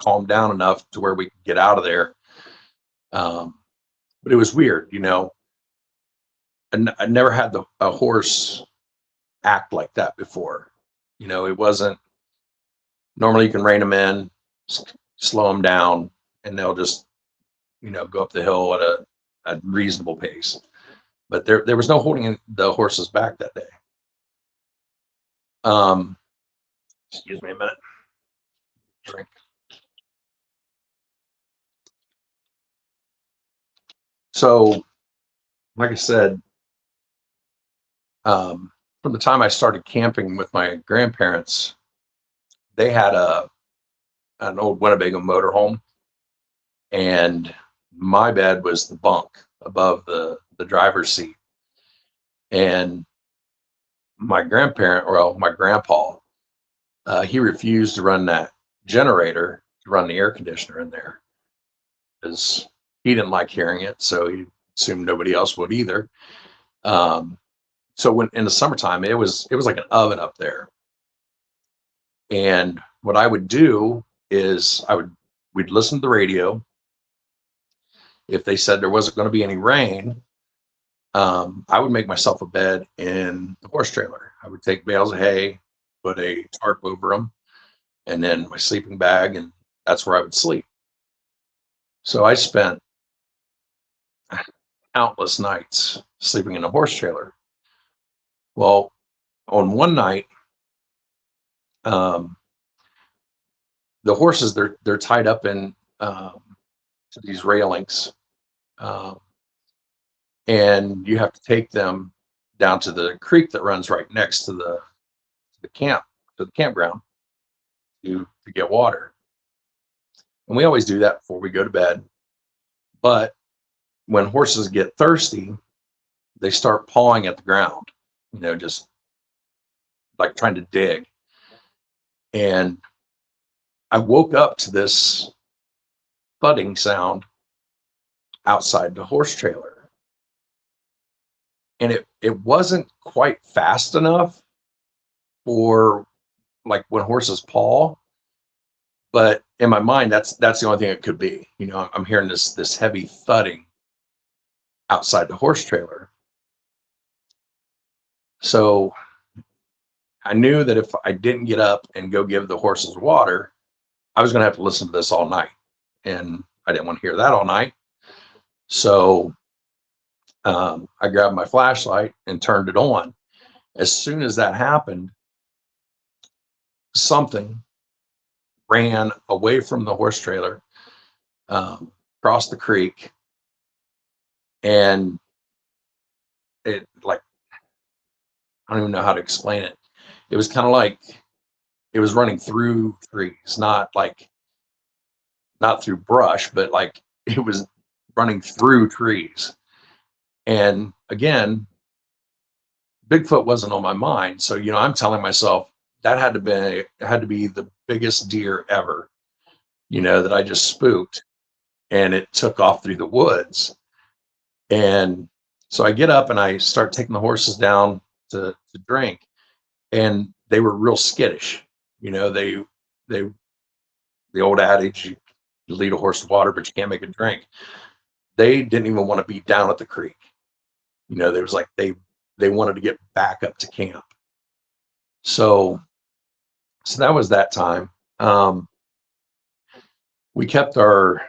calmed down enough to where we could get out of there. But it was weird, I never had a horse act like that before. It wasn't, normally you can rein them in, slow them down, and they'll just, go up the hill at a reasonable pace. But there was no holding the horses back that day. Excuse me a minute. Drink. So, like I said, from the time I started camping with my grandparents, they had an old Winnebago motorhome, and my bed was the bunk above the driver's seat. And my grandpa, he refused to run that generator to run the air conditioner in there because he didn't like hearing it, so he assumed nobody else would either. So when in the summertime, it was like an oven up there. And what I would do is we'd listen to the radio. If they said there wasn't going to be any rain, I would make myself a bed in the horse trailer. I would take bales of hay, put a tarp over them, and then my sleeping bag, and that's where I would sleep. So I spent countless nights sleeping in a horse trailer. Well, on one night, the horses, they're tied up in to these railings, and you have to take them down to the creek that runs right next to the campground to get water. And we always do that before we go to bed. But when horses get thirsty, they start pawing at the ground, just like trying to dig. And I woke up to this thudding sound outside the horse trailer. And it wasn't quite fast enough for like when horses paw, but in my mind, that's the only thing it could be. I'm hearing this heavy thudding outside the horse trailer. So I knew that if I didn't get up and go give the horses water, I was going to have to listen to this all night, and I didn't want to hear that all night. So I grabbed my flashlight and turned it on. As soon as that happened, something ran away from the horse trailer, across the creek, and it, like, I don't even know how to explain it. It was kind of like it was running through trees, not through brush, but like it was running through trees. And again, Bigfoot wasn't on my mind. So, I'm telling myself that had to be the biggest deer ever, that I just spooked, and it took off through the woods. And so I get up and I start taking the horses down to drink, and they were real skittish. They the old adage, you lead a horse to water, but you can't make it drink. They didn't even want to be down at the creek. There was like they wanted to get back up to camp. So that was that time. We kept our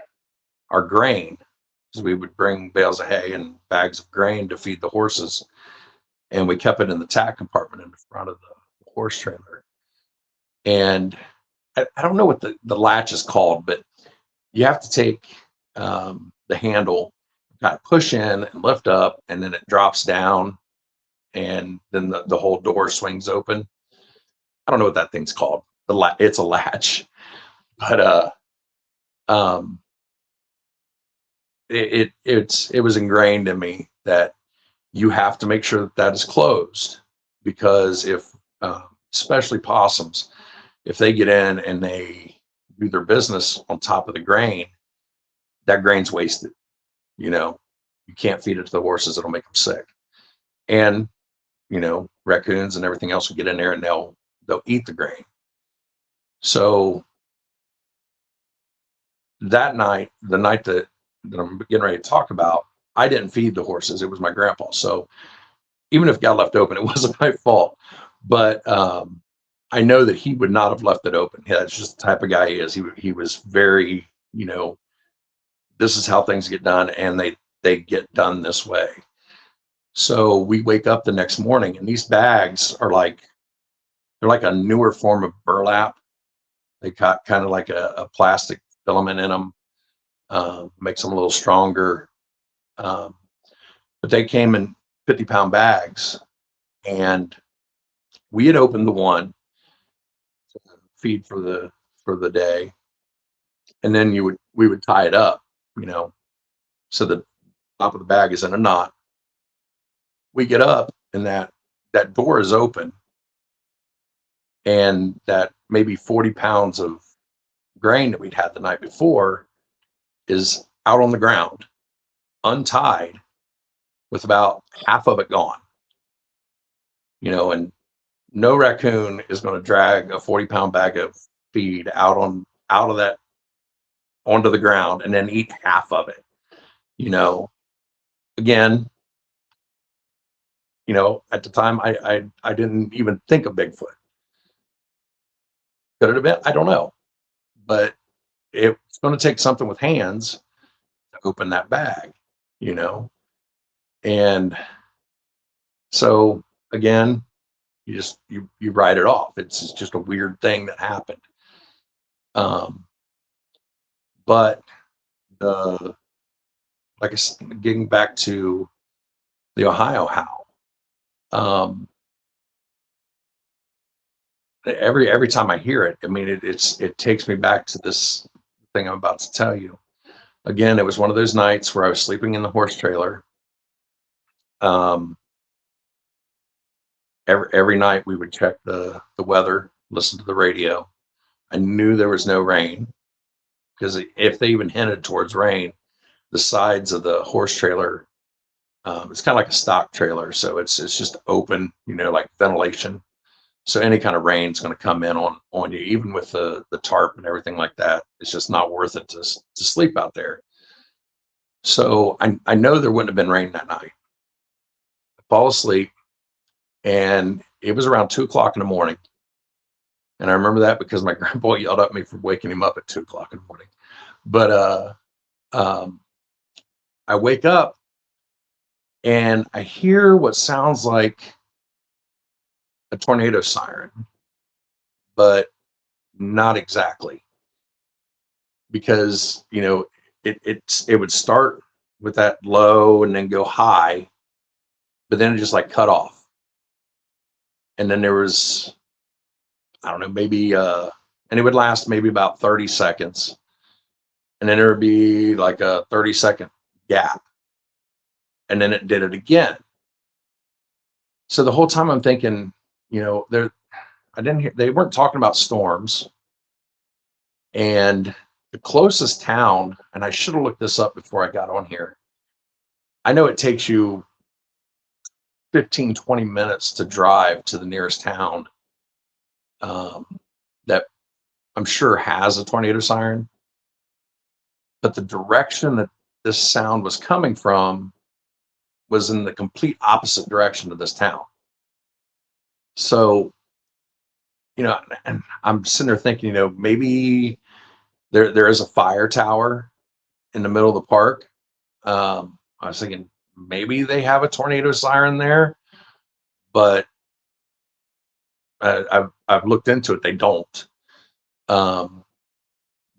grain, because we would bring bales of hay and bags of grain to feed the horses, and we kept it in the tack compartment in the front of the horse trailer. And I don't know what the latch is called, but you have to take the handle, kind of push in and lift up, and then it drops down, and then the whole door swings open. I don't know what that thing's called. It's a latch, but it was ingrained in me that you have to make sure that is closed, because if especially possums, if they get in and they do their business on top of the grain, that grain's wasted. You can't feed it to the horses; it'll make them sick. And raccoons and everything else will get in there and they'll eat the grain. So that night, the night that I'm getting ready to talk about, I didn't feed the horses. It was my grandpa. So even if it got left open, it wasn't my fault. But I know that he would not have left it open. Yeah, that's just the type of guy he is. He was very, this is how things get done, and they get done this way. So we wake up the next morning, and these bags are they're like a newer form of burlap. They got kind of like a plastic filament in them, makes them a little stronger. But they came in 50-pound bags, and we had opened the one feed for the day, and then we would tie it up, so the top of the bag is in a knot. We get up and that door is open, and that maybe 40 pounds of grain that we'd had the night before is out on the ground, untied, with about half of it gone. And no raccoon is going to drag a 40-pound bag of feed out of that onto the ground and then eat half of it. Again, at the time I didn't even think of Bigfoot. Could it have been? I don't know. But it's going to take something with hands to open that bag, And so again, you write it off. It's just a weird thing that happened. But like I said, getting back to the Ohio howl, every time I hear it, I mean, it takes me back to this thing I'm about to tell you. Again, it was one of those nights where I was sleeping in the horse trailer. Every night we would check the weather, listen to the radio. I knew there was no rain, because if they even hinted towards rain, the sides of the horse trailer, it's kind of like a stock trailer, so it's just open, like ventilation. So any kind of rain is going to come in on you, even with the tarp and everything like that. It's just not worth it to sleep out there. So I know there wouldn't have been rain that night. I fall asleep, and it was around 2:00 in the morning. And I remember that because my grandpa yelled at me for waking him up at 2:00 in the morning. But I wake up and I hear what sounds like a tornado siren, but not exactly, because it would start with that low and then go high, but then it just like cut off. And then there was, I don't know, maybe and it would last maybe about 30 seconds. And then there would be like a 30-second gap. And then it did it again. So the whole time I'm thinking, they weren't talking about storms. And the closest town, and I should have looked this up before I got on here, I know it takes you 15, 20 minutes to drive to the nearest town that I'm sure has a tornado siren. But the direction that this sound was coming from was in the complete opposite direction of this town. So, and I'm sitting there thinking, maybe there is a fire tower in the middle of the park. I was thinking maybe they have a tornado siren there, but I've looked into it. They don't. But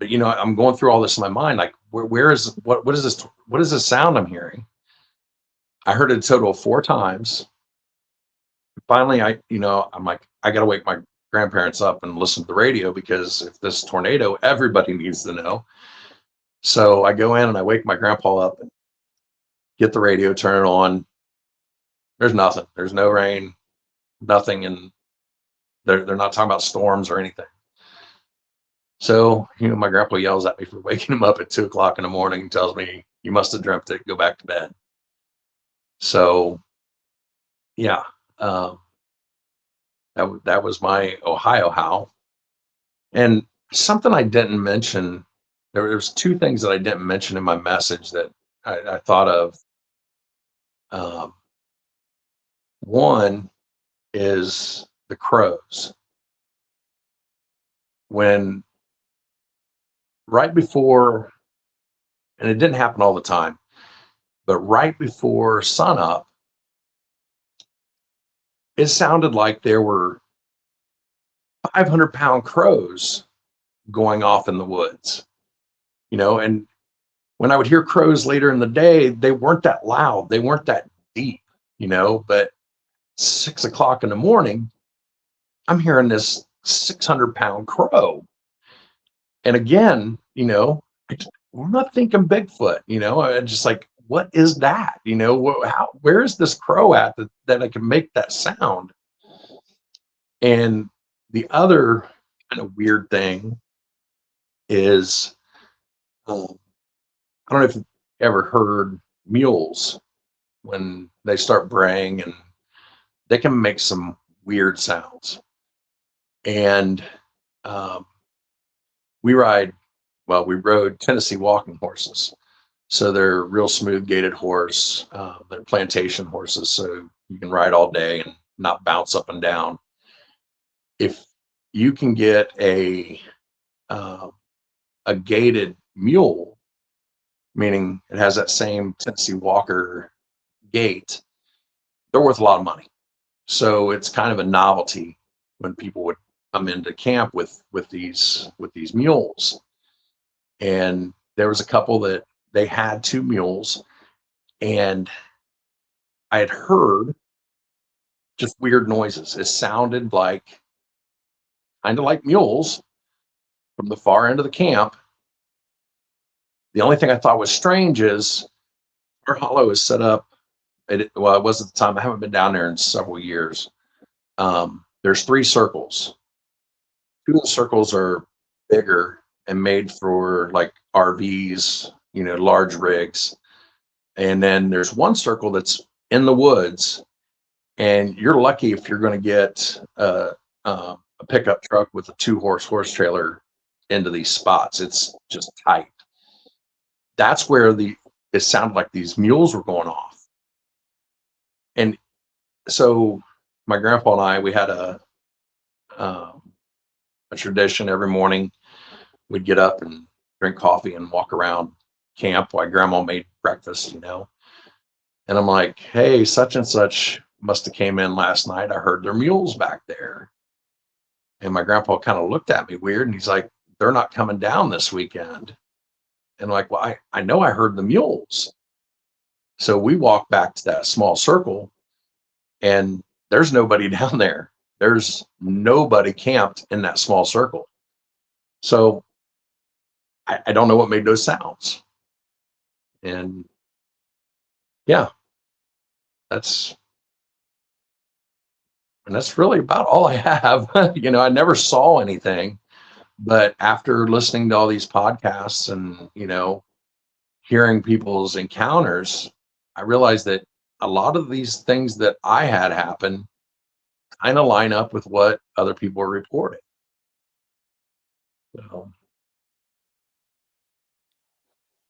I'm going through all this in my mind, like what is this? What is this sound I'm hearing? I heard it a total of 4 times. Finally, I'm like, I got to wake my grandparents up and listen to the radio, because if this tornado, everybody needs to know. So I go in and I wake my grandpa up and get the radio, turn it on. There's nothing. There's no rain, nothing, and they're not talking about storms or anything. So, my grandpa yells at me for waking him up at 2:00 in the morning and tells me, "You must have dreamt it. Go back to bed." So, yeah, that was my Ohio howl. And something I didn't mention, there's 2 things that I didn't mention in my message that I thought of. One is the crows. When right before, and it didn't happen all the time, but right before sunup, it sounded like there were 500-pound crows going off in the woods, and when I would hear crows later in the day, they weren't that loud. They weren't that deep, but 6:00 in the morning, I'm hearing this 600-pound crow. And again, we're not thinking Bigfoot, I'm just like, what is that? Where is this crow at that I can make that sound? And the other kind of weird thing is, I don't know if you've ever heard mules when they start braying, and they can make some weird sounds. And we rode Tennessee walking horses. So they're real smooth gaited horse. They're plantation horses, so you can ride all day and not bounce up and down. If you can get a gaited mule, meaning it has that same Tennessee Walker gait, they're worth a lot of money. So it's kind of a novelty when people would come into camp with these mules. And there was a couple that they had 2 mules, and I had heard just weird noises. It sounded like kind of like mules from the far end of the camp. The only thing I thought was strange is our hollow is set up. It was at the time. I haven't been down there in several years. There's 3 circles. 2 of the circles are bigger and made for like RVs, large rigs. And then there's 1 circle that's in the woods, and you're lucky if you're going to get a pickup truck with a 2-horse trailer into these spots. It's just tight. That's where it sounded like these mules were going off. And so my grandpa and I, we had a tradition every morning. We'd get up and drink coffee and walk around camp while grandma made breakfast, And I'm like, hey, such and such must have came in last night. I heard their mules back there. And my grandpa kind of looked at me weird, and he's like, they're not coming down this weekend. And I'm like, well, I know I heard the mules. So we walk back to that small circle, and there's nobody down there. There's nobody camped in that small circle. So I don't know what made those sounds. And yeah, that's really about all I have. I never saw anything, but after listening to all these podcasts and, hearing people's encounters, I realized that a lot of these things that I had happen kind of line up with what other people are reporting.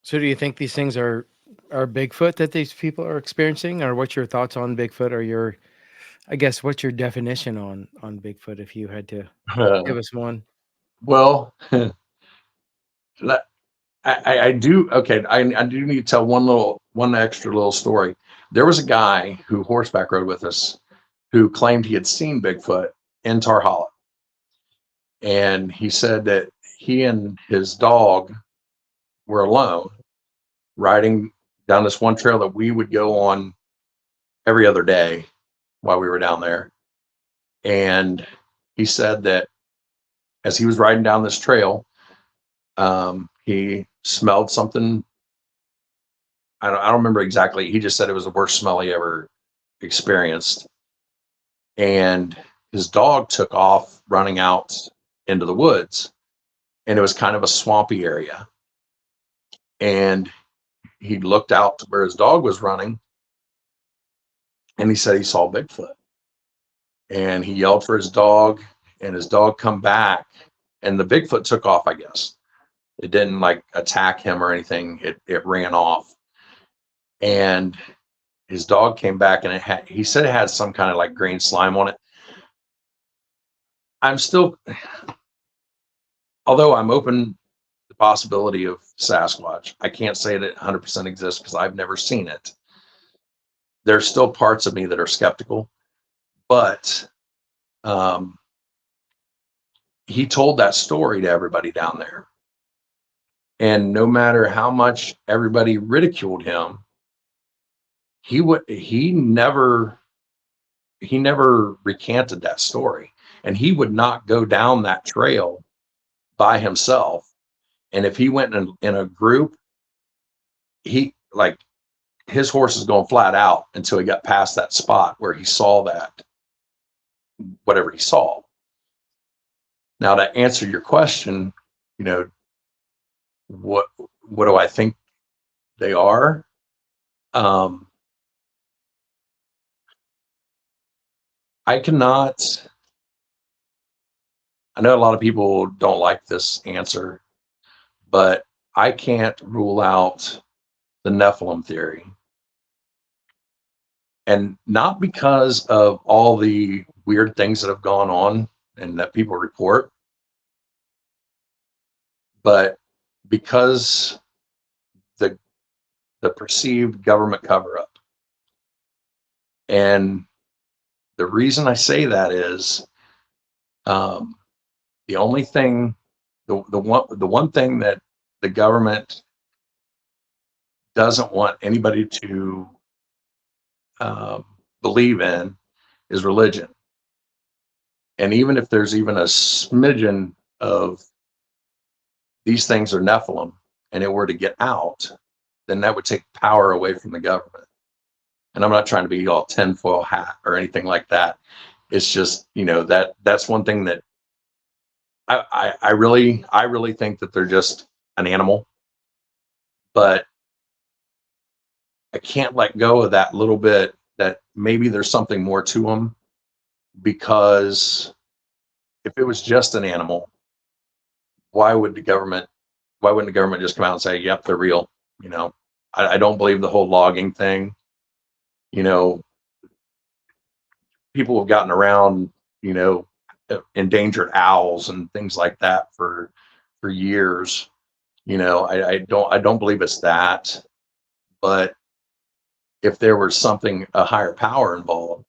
So do you think these things are Bigfoot that these people are experiencing, or what's your thoughts on Bigfoot, or I guess what's your definition on Bigfoot if you had to give us one? Well, I do. Okay. I do need to tell one extra little story. There was a guy who horseback rode with us who claimed he had seen Bigfoot in Tar Hollow. And he said that he and his dog were alone riding down this one trail that we would go on every other day while we were down there. And he said that as he was riding down this trail, he smelled something. I don't remember exactly. He just said it was the worst smell he ever experienced. And his dog took off running out into the woods, and it was kind of a swampy area. And he looked out to where his dog was running, and he said he saw Bigfoot. And he yelled for his dog, and his dog come back, and the Bigfoot took off, I guess. It didn't like attack him or anything. It ran off. And his dog came back, and he said it had some kind of like green slime on it. Although I'm open to the possibility of Sasquatch, I can't say that it 100% exists because I've never seen it. There's still parts of me that are skeptical, but he told that story to everybody down there. And no matter how much everybody ridiculed him, he never recanted that story. and he would not go down that trail by himself. And if he went in a group, he like his horse is going flat out until he got past that spot where he saw that whatever he saw. Now, to answer your question, you know, what do I think they are? I cannot. I know a lot of people don't like this answer, but I can't rule out the Nephilim theory. And not because of all the weird things that have gone on and that people report, but because the perceived government cover-up. And the reason I say that is the only thing, the one thing that the government doesn't want anybody to believe in is religion. And even if there's even a smidgen of these things are Nephilim and it were to get out, then that would take power away from the government. And I'm not trying to be all tinfoil hat or anything like that. It's just, you know, that's one thing that I really think that they're just an animal, but I can't let go of that little bit that maybe there's something more to them, because if it was just an animal, why wouldn't the government just come out and say, yep, they're real? You know, I don't believe the whole logging thing. You know, people have gotten around, you know, endangered owls and things like that for years. You know, I don't believe it's that, but if there was something, a higher power involved,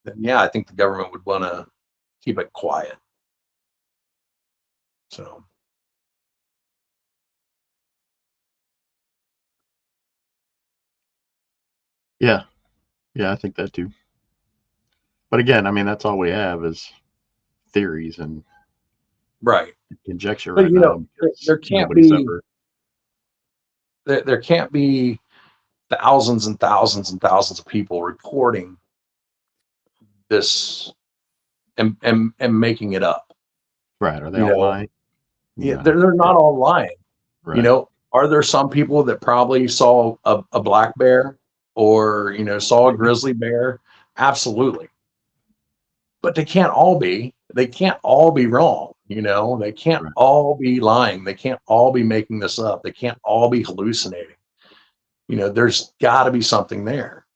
then yeah, I think the government would want to keep it quiet. So Yeah, I think that too. But again, I mean, that's all we have is theories and right, conjecture but right you now. know, Because there can't nobody's be ever. there can't be thousands and thousands and thousands of people reporting this and making it up. Right. Are they You all know, lying? yeah, No. they're not all lying. Right. You know, are there some people that probably saw a black bear or, you know, saw a grizzly bear? Absolutely. But they can't all be wrong. You know, they can't Right. all be lying. They can't all be making this up. They can't all be hallucinating. You know, there's got to be something there.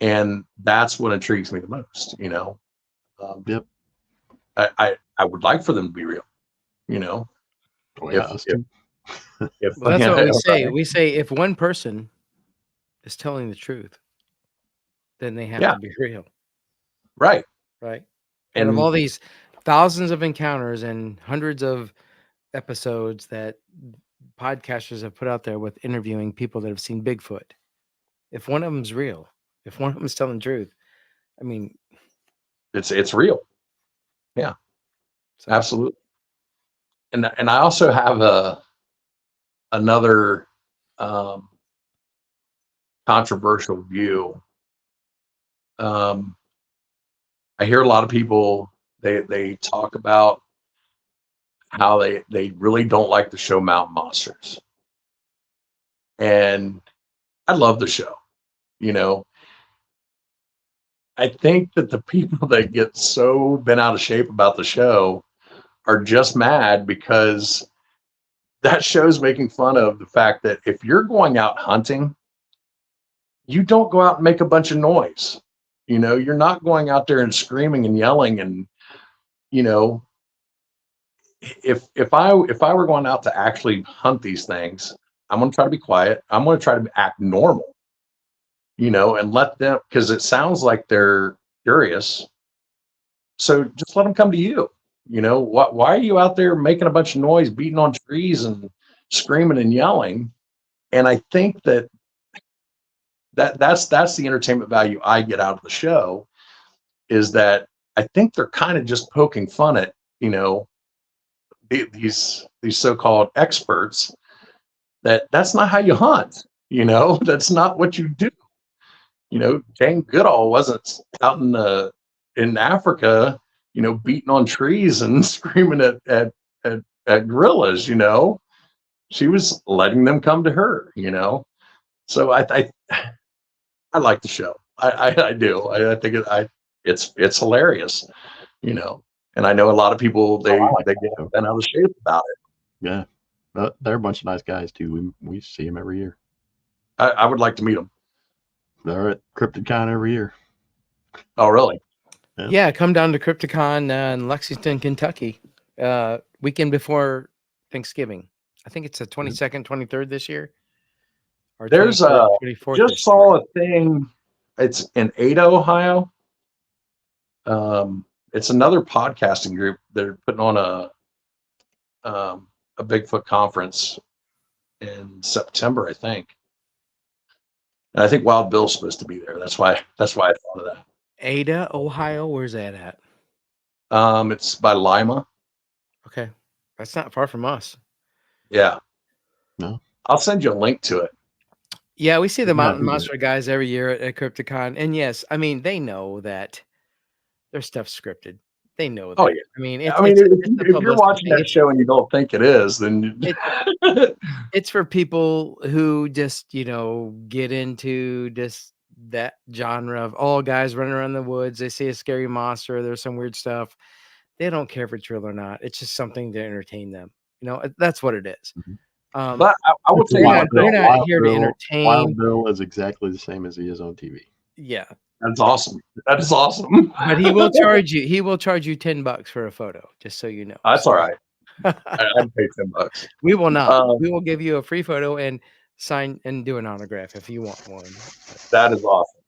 And that's what intrigues me the most, you know. Yep. I would like for them to be real, you know. Oh, yeah, us too. If Well, that's yeah, what we say. right. We say if one person is telling the truth, then they have Yeah, to be real, right. right? Out of And all these thousands of encounters and hundreds of episodes that podcasters have put out there with interviewing people that have seen Bigfoot, if one of them's real, if one of them's telling the truth, I mean, it's real. Yeah, so absolutely. And I also have another controversial view. I hear a lot of people, they talk about how they really don't like the show Mountain Monsters, and I love the show. You know, I think that the people that get so bent out of shape about the show are just mad because that show's making fun of the fact that if you're going out hunting, you don't go out and make a bunch of noise. You know, you're not going out there and screaming and yelling. And, you know, if I were going out to actually hunt these things, I'm going to try to be quiet. I'm going to try to act normal, you know, and let them, because it sounds like they're curious. So just let them come to you. You know, why are you out there making a bunch of noise, beating on trees and screaming and yelling? And I think that's the entertainment value I get out of the show, is that I think they're kind of just poking fun at, these so-called experts. That's not how you hunt. That's not what you do. Jane Goodall wasn't out in Africa, beating on trees and screaming at gorillas. She was letting them come to her. So I like the show. I do. I think it's hilarious. And I know a lot of people they get bent out of shape about it. Yeah, they're a bunch of nice guys too. We see them every year. I would like to meet them. They're at CryptidCon every year. Oh, really? Yeah, come down to CryptidCon in Lexington, Kentucky, weekend before Thanksgiving. I think it's the 22nd, 23rd this year. Or There's 24th just saw a thing. It's in Ada, Ohio. It's another podcasting group. They're putting on a Bigfoot conference in September, I think. And I think Wild Bill's supposed to be there. That's why I thought of that. Ada, Ohio. Where's that at? It's by Lima. Okay, that's not far from us. Yeah. No. I'll send you a link to it. Yeah, we see the Yeah, Mountain we do. Monster guys every year at CryptidCon, and yes, I mean they know that their stuff's scripted. They know that. Oh, yeah. I mean, If the you're watching publicity. that show and you don't think it is, then It's for people who just get into just that genre of all guys running around the woods. They see a scary monster. There's some weird stuff. They don't care if it's real or not. It's just something to entertain them. That's what it is. Mhm. but I would say they're not here to entertain. Wild Bill is exactly the same as he is on TV. Yeah, that's awesome. That is awesome. but he will charge you. He will charge you $10 for a photo, just so you know. That's all right. I'd pay $10. We will not. We will give you a free photo and sign and do an autograph if you want one. That is awesome.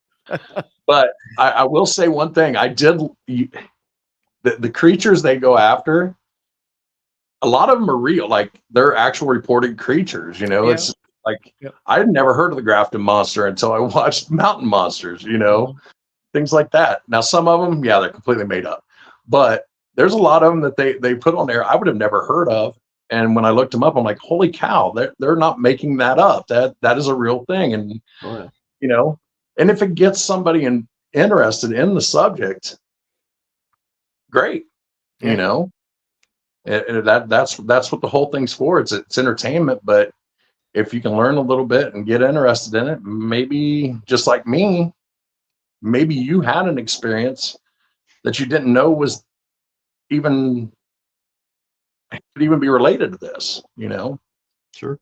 But I will say one thing. The creatures they go after, a lot of them are real. Like they're actual reported creatures. Yeah. It's like I had never heard of the Grafton Monster until I watched Mountain Monsters. Things like that. Now some of them, they're completely made up, but there's a lot of them that they put on there I would have never heard of. And when I looked them up, I'm like, holy cow, they're not making that up. That is a real thing. And and if it gets somebody interested in the subject, great. Yeah. That's what the whole thing's for. It's entertainment, but if you can learn a little bit and get interested in it, maybe just like me, maybe you had an experience that you didn't know was could even be related to this, Sure.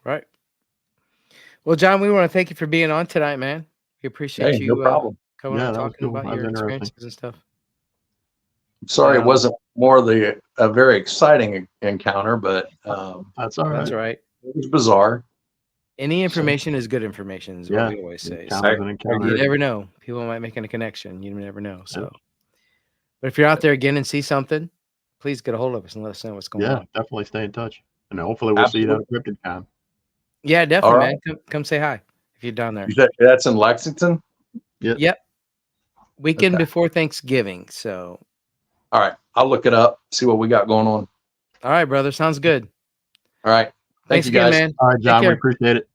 Right. Well, John, we want to thank you for being on tonight, man. We appreciate you no problem. coming Yeah, and that was talking cool. about That was your interesting. experiences and stuff. Sorry, it wasn't more a very exciting encounter, but That's all right. That's all right. it was bizarre. Any information is good information, is what we always say. So Encounter's an encounter. you never know. People might make a connection. You never know. So, but if you're out there again and see something, please get a hold of us and let us know what's going on. Definitely stay in touch. And hopefully we'll see you down at CryptidCon. Yeah, definitely, All right. man. Come say hi if you're down there. That's in Lexington. Yep. Weekend Okay. before Thanksgiving. So, All right, I'll look it up, see what we got going on. all right, brother. Sounds good. All right, Thanks you again, guys. man. All right, John, we care. appreciate it.